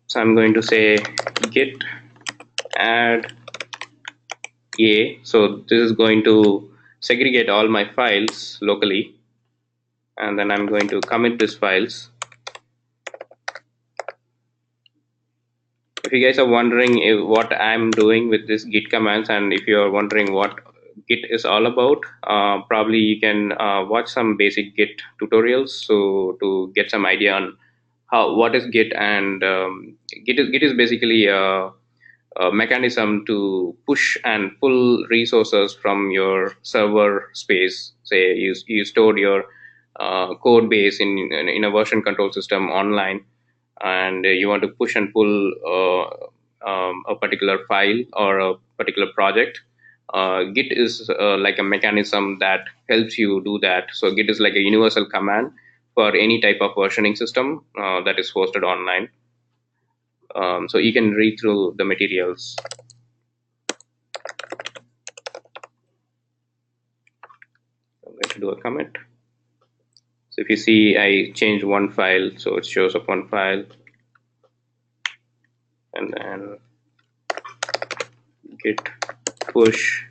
Speaker 1: So I'm going to say git add a. So this is going to segregate all my files locally, and then I'm going to commit these files. If you guys are wondering what I'm doing with this git commands, and if you're wondering what git is all about, probably you can watch some basic git tutorials so to get some idea on how what is git. And git is basically a mechanism to push and pull resources from your server space. Say you stored your code base in a version control system online, and you want to push and pull a particular file or a particular project. Git is like a mechanism that helps you do that. So Git is like a universal command for any type of versioning system that is hosted online. So you can read through the materials. I'm going to do a commit. So if you see, I changed one file, so it shows up one file, and then git push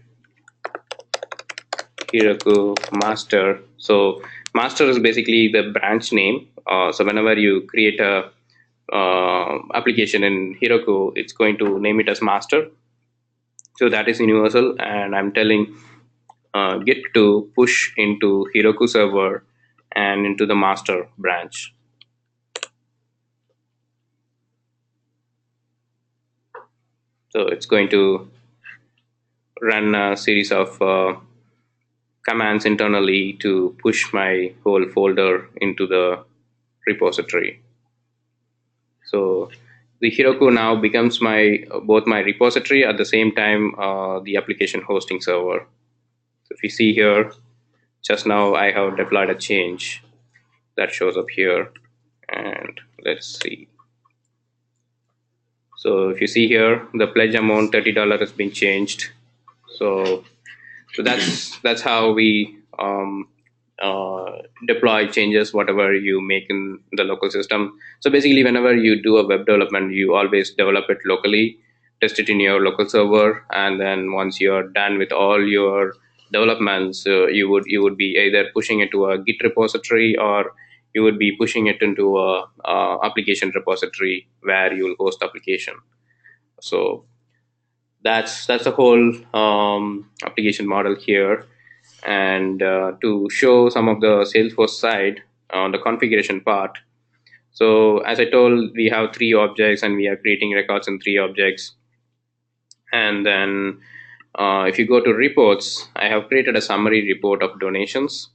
Speaker 1: Heroku master. So master is basically the branch name. So whenever you create a application in Heroku, it's going to name it as master. So that is universal, and I'm telling git to push into Heroku server and into the master branch. So it's going to run a series of commands internally to push my whole folder into the repository. So the Heroku now becomes my both my repository at the same time the application hosting server. So if you see here, just now I have deployed a change that shows up here, and let's see. So if you see here, the pledge amount $30 has been changed. So that's how we deploy changes whatever you make in the local system. So basically, whenever you do a web development, you always develop it locally, test it in your local server, and then once you're done with all your developments, you would be either pushing it to a Git repository, or you would be pushing it into a application repository where you will host the application. So that's the whole application model here. And to show some of the Salesforce side on the configuration part, so as I told, we have three objects and we are creating records in three objects. And then if you go to reports, I have created a summary report of donations.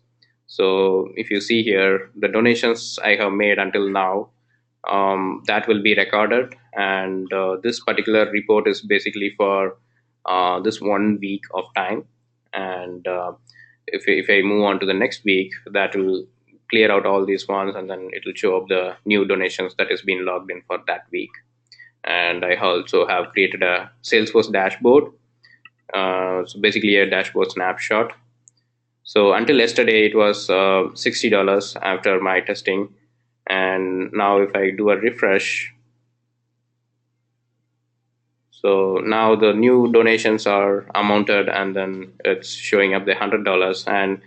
Speaker 1: So if you see here, the donations I have made until now, that will be recorded. And this particular report is basically for this 1 week of time. And if I move on to the next week, that will clear out all these ones, and then it will show up the new donations that is being logged in for that week. And I also have created a Salesforce dashboard. So basically a dashboard snapshot. So until yesterday, it was $60 after my testing. And now if I do a refresh, so now the new donations are amounted, and then it's showing up the $100. And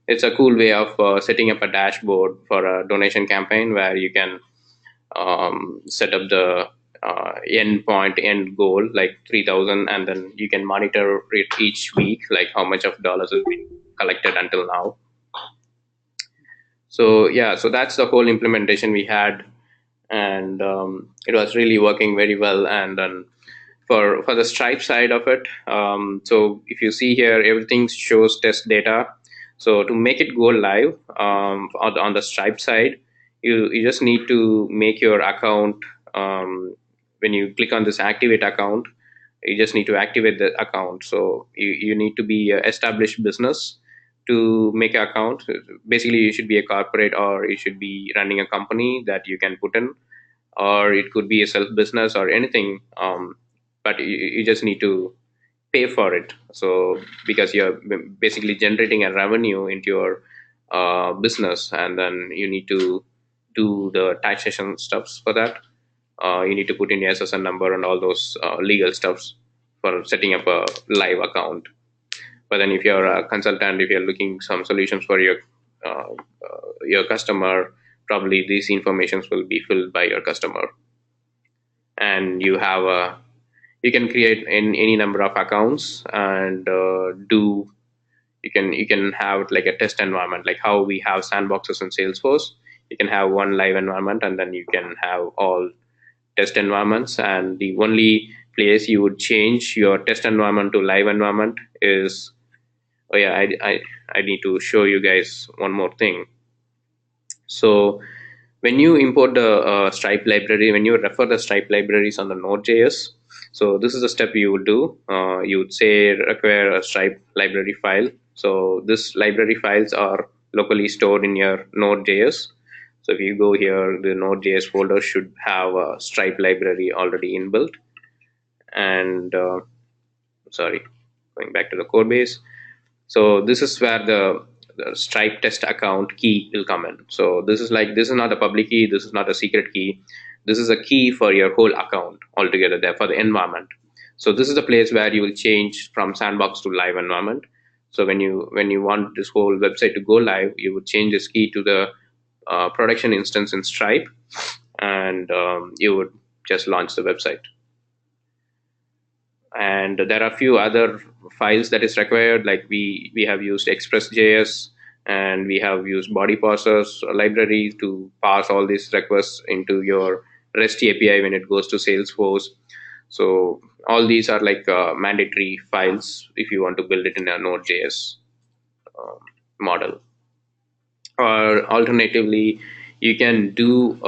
Speaker 1: it's a cool way of setting up a dashboard for a donation campaign where you can set up the end goal like 3,000, and then you can monitor it each week, like how much of dollars has been collected until now. So yeah, so that's the whole implementation we had, and it was really working very well. And then for the Stripe side of it, so if you see here, everything shows test data. So to make it go live on the Stripe side, you just need to make your account when you click on this activate account, you just need to activate the account. So you need to be an established business to make an account. Basically, you should be a corporate, or you should be running a company that you can put in, or it could be a self business or anything. But you just need to pay for it. So because you're basically generating a revenue into your business, and then you need to do the taxation stuffs for that. You need to put in your SSN number and all those legal stuffs for setting up a live account. But then if you're a consultant, if you're looking some solutions for your customer, probably these informations will be filled by your customer. And you can create in any number of accounts, and do you can have like a test environment, like how we have sandboxes in Salesforce. You can have one live environment, and then you can have all test environments. And the only place you would change your test environment to live environment is, oh yeah, I need to show you guys one more thing. So when you import the Stripe library, when you refer the Stripe libraries on the Node.js, so this is a step you would do. You would say require a Stripe library file. So this library files are locally stored in your Node.js. So if you go here, the Node.js folder should have a Stripe library already inbuilt. And sorry, going back to the code base. So this is where the Stripe test account key will come in. So this is not a public key, this is not a secret key. This is a key for your whole account altogether there for the environment. So this is the place where you will change from sandbox to live environment. So when you want this whole website to go live, you would change this key to the production instance in Stripe, and you would just launch the website. And there are a few other files that is required, like we have used Express.js, and we have used body parsers library to parse all these requests into your REST API when it goes to Salesforce. So all these are like mandatory files if you want to build it in a Node.js model. Or alternatively, you can do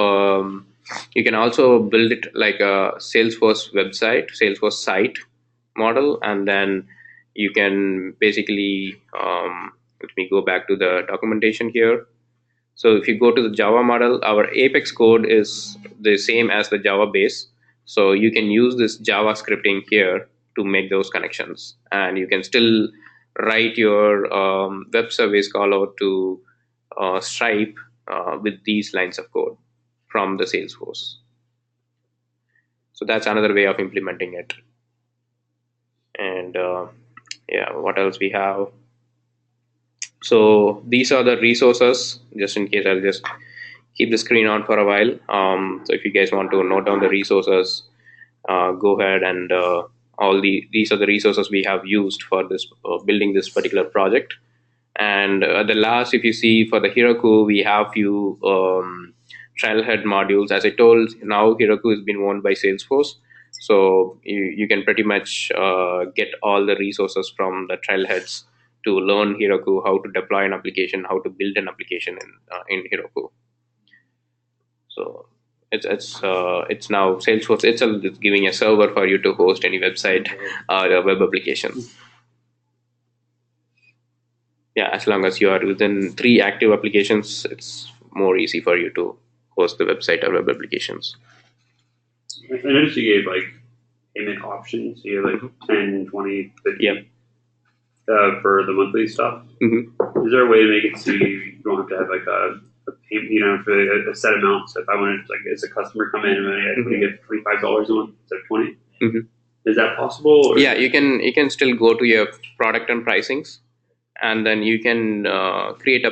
Speaker 1: you can also build it like a Salesforce website, Salesforce site model, and then you can basically let me go back to the documentation here. So if you go to the Java model, our Apex code is the same as the Java base. So you can use this Java scripting here to make those connections, and you can still write your web service call out to Stripe with these lines of code from the Salesforce. So that's another way of implementing it. And yeah, what else we have? So these are the resources. Just in case, I'll just keep the screen on for a while. So if you guys want to note down the resources, go ahead, and these are the resources we have used for this building this particular project. And the last, if you see for the Heroku, we have few trailhead modules. As I told, now Heroku has been owned by Salesforce. So you can pretty much get all the resources from the trailheads to learn Heroku, how to deploy an application, how to build an application in Heroku. So it's now Salesforce itself is giving a server for you to host any website or web application. Yeah, as long as you are within 3 active applications, it's more easy for you to host the website or web applications.
Speaker 2: I noticed you gave like payment options. You have like 10, 20, 50
Speaker 1: Yeah.
Speaker 2: For the monthly stuff.
Speaker 1: Mm-hmm.
Speaker 2: Is there a way to make it so you don't have to have like a payment, for a set amount? So if I wanted, like, as a customer come in and I
Speaker 1: Mm-hmm.
Speaker 2: get $25 a month instead of 20,
Speaker 1: mm-hmm.
Speaker 2: Is that possible? Or?
Speaker 1: Yeah, you can still go to your product and pricings, and then you can create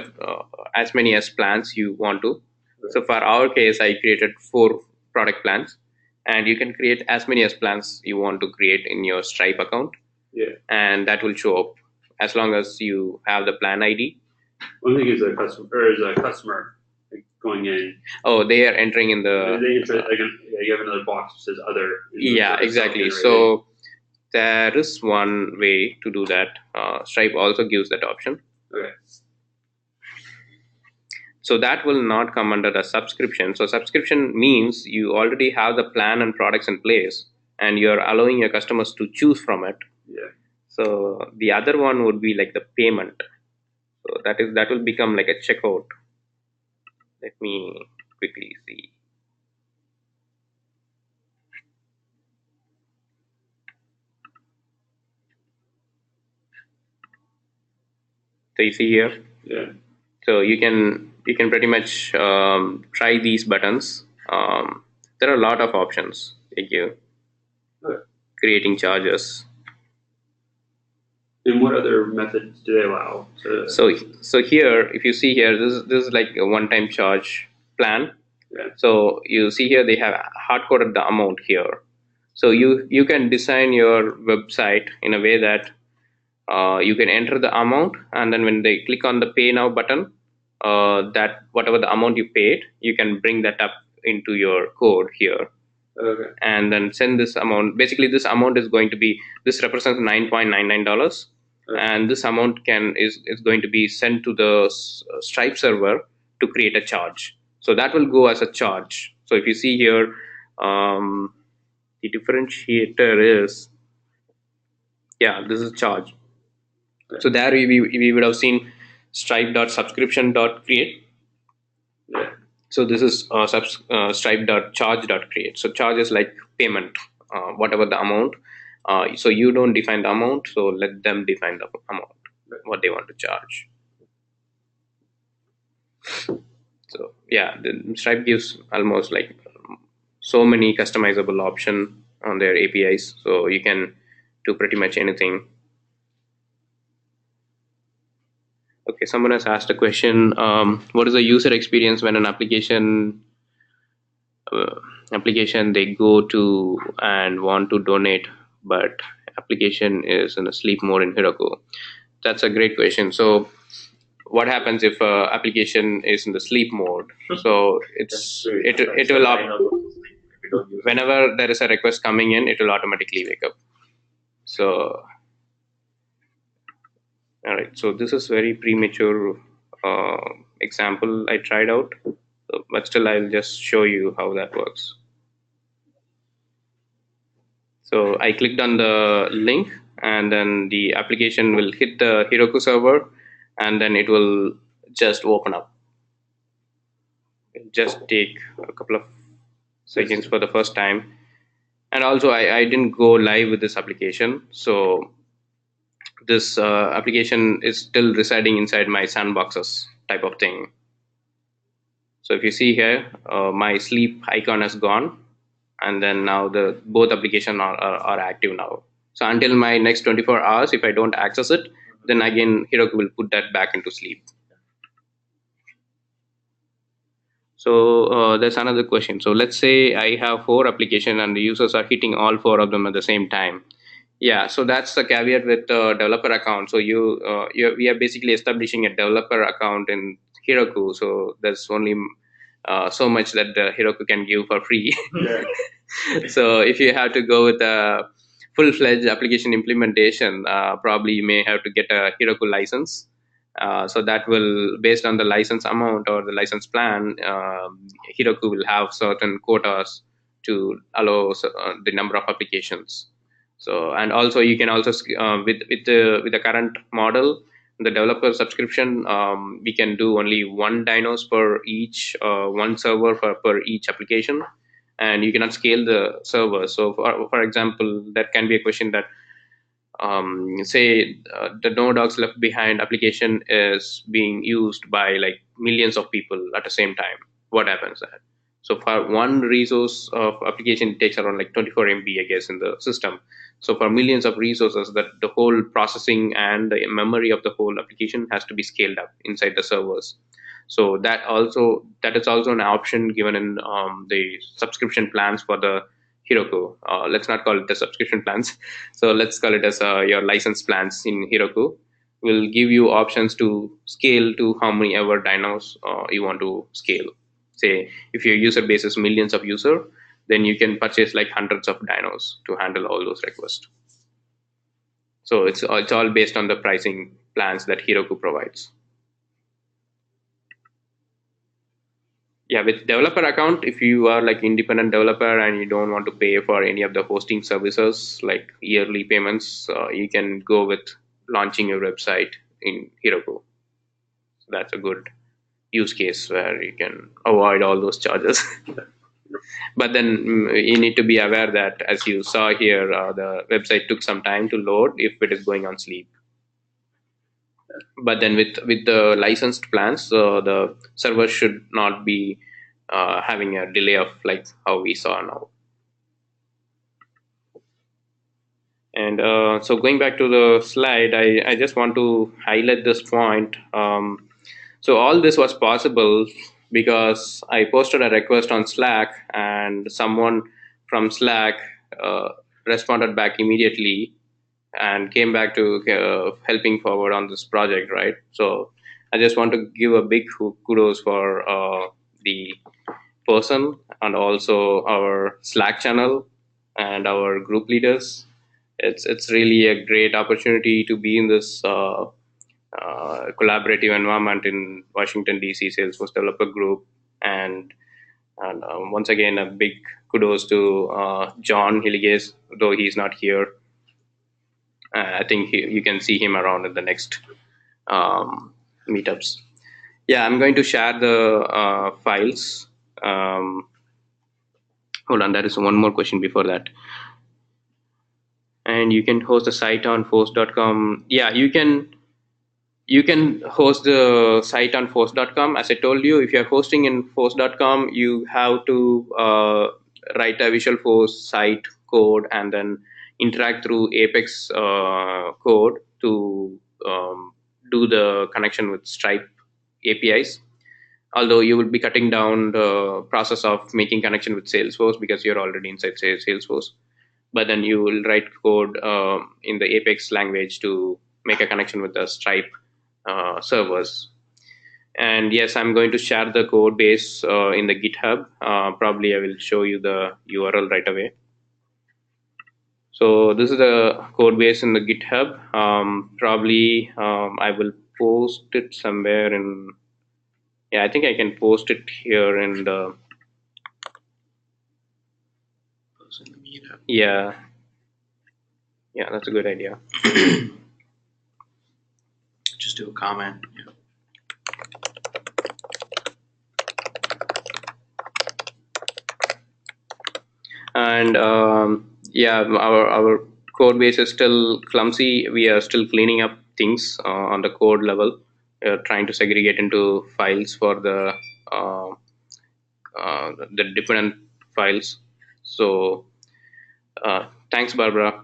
Speaker 1: as many as plans you want to. So for our case, I created 4 product plans, and you can create as many as plans you want to create in your Stripe account.
Speaker 2: Yeah.
Speaker 1: And that will show up as long as you have the plan ID.
Speaker 2: One thing is a customer like going in.
Speaker 1: Oh, they are entering in the.
Speaker 2: They enter, you have another box that says other.
Speaker 1: Yeah, exactly. So there is one way to do that. Stripe also gives that option.
Speaker 2: Okay.
Speaker 1: So that will not come under the subscription. So subscription means you already have the plan and products in place, and you're allowing your customers to choose from it.
Speaker 2: Yeah.
Speaker 1: So the other one would be like the payment. So that will become like a checkout. Let me quickly see. So you see here.
Speaker 2: Yeah.
Speaker 1: So you can pretty much try these buttons. There are a lot of options. Like you
Speaker 2: Okay.
Speaker 1: creating charges.
Speaker 2: And what other methods do they allow?
Speaker 1: So here, if you see here, this is like a one-time charge plan.
Speaker 2: Yeah.
Speaker 1: So you see here they have hard coded the amount here. So you can design your website in a way that you can enter the amount, and then when they click on the pay now button, that whatever the amount you paid, you can bring that up into your code here.
Speaker 2: Okay.
Speaker 1: And then send this amount. Basically, this amount is going to be, this represents $9.99,
Speaker 2: Okay.
Speaker 1: and this amount is going to be sent to the Stripe server to create a charge. So that will go as a charge. So if you see here, the differentiator is, yeah, this is charge.
Speaker 2: Okay.
Speaker 1: So there we would have seen stripe.subscription.create.
Speaker 2: Yeah.
Speaker 1: So this is stripe.charge.create. So charge is like payment, whatever the amount. So you don't define the amount, so let them define the amount, what they want to charge. So yeah, the Stripe gives almost like so many customizable option on their APIs, so you can do pretty much anything. Okay, someone has asked a question. What is the user experience when an uh, application they go to and want to donate, but application is in a sleep mode in Heroku? That's a great question. So what happens if application is in the sleep mode? So it will whenever there is a request coming in, it will automatically wake up. So all right, so this is very premature example I tried out, so, but still I'll just show you how that works. So I clicked on the link, and then the application will hit the Heroku server, and then it will just open up. It'll just take a couple of seconds for the first time. And also I didn't go live with this application, so this application is still residing inside my sandboxes type of thing. So if you see here, my sleep icon has gone, and then now the both application are active now. So until my next 24 hours, if I don't access it, then again Heroku will put that back into sleep. So there's another question. So let's say I have 4 applications and the users are hitting all 4 of them at the same time. Yeah, so that's the caveat with the developer account. So we are basically establishing a developer account in Heroku. So there's only so much that the Heroku can give for free.
Speaker 2: Yeah.
Speaker 1: So if you have to go with a full-fledged application implementation, probably you may have to get a Heroku license. So that will, based on the license amount or the license plan, Heroku will have certain quotas to allow the number of applications. So, and also you can also with the current model, the developer subscription, we can do only 1 dynos per each, 1 server per each application, and you cannot scale the server. So for example, that can be a question that say the no dogs left behind application is being used by like millions of people at the same time. What happens then? So for one resource of application, it takes around like 24 MB, I guess, in the system. So for millions of resources, that the whole processing and the memory of the whole application has to be scaled up inside the servers. So that is also an option given in the subscription plans for the Heroku. Let's not call it the subscription plans. So let's call it as your license plans in Heroku. Will give you options to scale to how many ever dynos you want to scale. Say if your user base is millions of user, then you can purchase like hundreds of dynos to handle all those requests. So it's all based on the pricing plans that Heroku provides. Yeah, with developer account, if you are like independent developer and you don't want to pay for any of the hosting services like yearly payments, you can go with launching your website in Heroku. So that's a good use case where you can avoid all those charges. But then you need to be aware that, as you saw here, the website took some time to load if it is going on sleep. But then with the licensed plans, the server should not be having a delay of like how we saw now. And so going back to the slide, I just want to highlight this point. So all this was possible because I posted a request on Slack, and someone from Slack uh, responded back immediately and came back to helping forward on this project, right? So I just want to give a big kudos for the person and also our Slack channel and our group leaders. It's really a great opportunity to be in this collaborative environment in Washington D.C. Salesforce Developer Group, and once again a big kudos to John Hilliges, though he's not here. I think you can see him around in the next meetups. Yeah, I'm going to share the files. Hold on, there is one more question before that. And you can host a site on force.com. Yeah, you can host the site on force.com. As I told you, if you're hosting in force.com, you have to write a Visual Force site code and then interact through Apex code to do the connection with Stripe APIs. Although you will be cutting down the process of making connection with Salesforce because you're already inside Salesforce. But then you will write code in the Apex language to make a connection with the Stripe servers. And yes, I'm going to share the code base in the GitHub. Probably I will show you the URL right away. So this is the code base in the GitHub. Probably I will post it somewhere in, yeah, I think I can post it here in the, yeah, yeah, that's a good idea.
Speaker 3: Just do a comment. Yeah.
Speaker 1: And yeah, our code base is still clumsy. We are still cleaning up things on the code level. We are trying to segregate into files for the different files. So thanks, Barbara.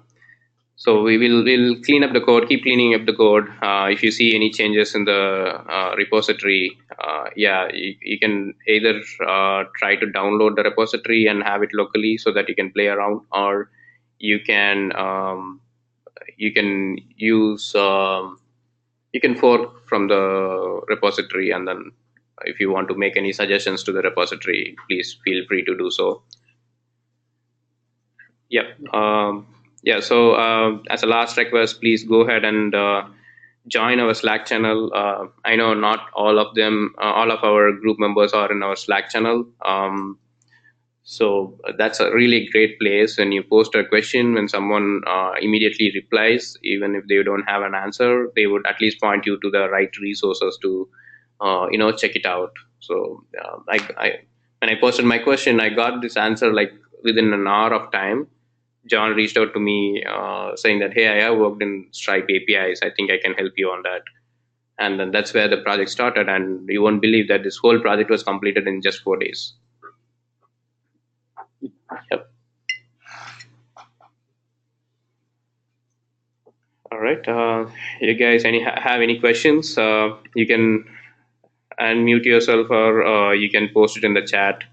Speaker 1: So we'll clean up the code, keep cleaning up the code. If you see any changes in the repository, yeah, you can either try to download the repository and have it locally so that you can play around, or you can use you can fork from the repository, and then if you want to make any suggestions to the repository, please feel free to do so. Yep. Yeah. So as a last request, please go ahead and join our Slack channel. I know not all of them, all of our group members are in our Slack channel. So that's a really great place. When you post a question, when someone immediately replies, even if they don't have an answer, they would at least point you to the right resources to, check it out. So when I posted my question, I got this answer like within an hour of time. John reached out to me saying that, hey, I have worked in Stripe APIs. I think I can help you on that. And then that's where the project started. And you won't believe that this whole project was completed in just 4 days. Yep. All right. You guys have any questions? You can unmute yourself, or you can post it in the chat.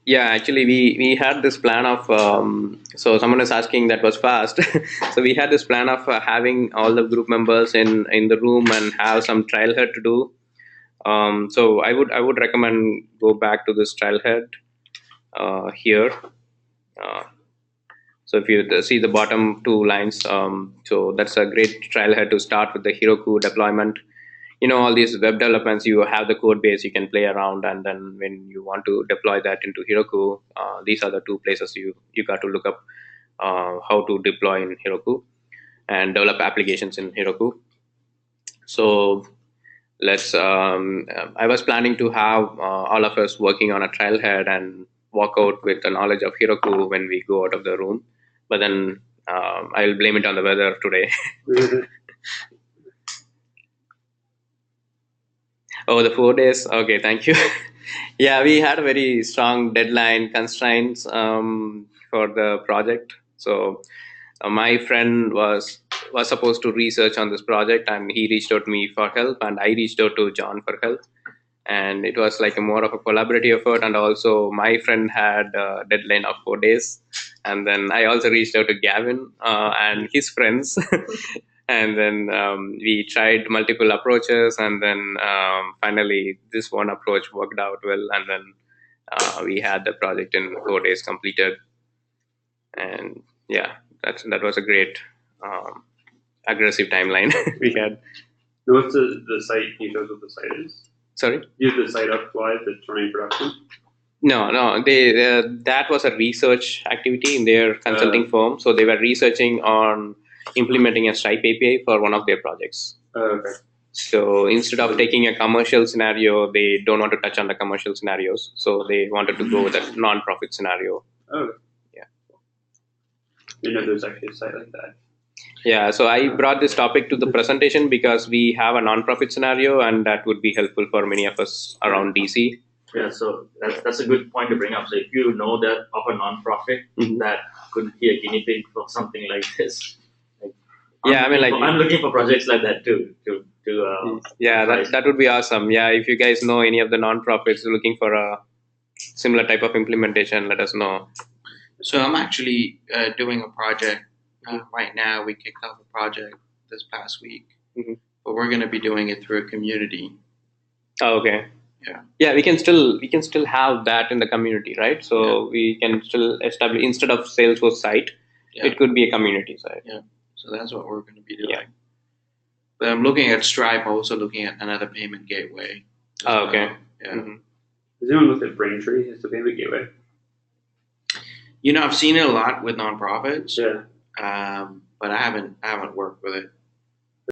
Speaker 1: Yeah, actually, we had this plan of so someone is asking that was fast. So we had this plan of having all the group members in the room and have some trailhead to do. So I would recommend go back to this trailhead. here. Uh, so if you see the bottom two lines, so that's a great trailhead to start with the Heroku deployment. All these web developments, you have the code base, you can play around, and then when you want to deploy that into Heroku, these are the two places you got to look up how to deploy in Heroku and develop applications in Heroku. So I was planning to have all of us working on a trailhead and walk out with the knowledge of Heroku when we go out of the room, but then I'll blame it on the weather today. Oh, the 4 days. Okay, thank you. Yeah, we had a very strong deadline constraints for the project. So my friend was supposed to research on this project, and he reached out to me for help, and I reached out to John for help. And it was like a more of a collaborative effort. And also, my friend had a deadline of 4 days, and then I also reached out to Gavin and his friends. And then we tried multiple approaches, and then finally this one approach worked out well, and then we had the project in 4 days completed. And yeah, that was a great aggressive timeline we had.
Speaker 2: What's the site? Can you tell us what the site is?
Speaker 1: Sorry,
Speaker 2: You have the site up live that's running production.
Speaker 1: no, that was a research activity in their consulting firm. So they were researching on implementing a Stripe API for one of their projects.
Speaker 2: Okay.
Speaker 1: So instead of taking a commercial scenario, they don't want to touch on the commercial scenarios. So they wanted to go with a non-profit scenario.
Speaker 2: Okay.
Speaker 1: Yeah.
Speaker 2: You know, there's actually a site like that.
Speaker 1: Yeah, so I brought this topic to the presentation because we have a non-profit scenario, and that would be helpful for many of us around DC.
Speaker 4: Yeah, so that's a good point to bring up. So if you know that of a nonprofit that could be a guinea pig for something like this, I'm looking for projects like that too.
Speaker 1: Yeah, that would be awesome. Yeah, if you guys know any of the nonprofits looking for a similar type of implementation, let us know.
Speaker 3: So I'm actually doing a project right now. We kicked off a project this past week, but we're going to be doing it through a community.
Speaker 1: Oh, okay. Yeah, we can still have that in the community, right? So we can still establish, instead of Salesforce site, it could be a community site.
Speaker 3: Yeah, so that's what we're going to be doing. Yeah. But I'm looking at Stripe, also looking at another payment gateway.
Speaker 1: Oh, okay.
Speaker 3: Yeah.
Speaker 2: Has anyone looked at Braintree as a payment gateway?
Speaker 3: I've seen it a lot with nonprofits.
Speaker 2: Yeah.
Speaker 3: But I haven't worked with it.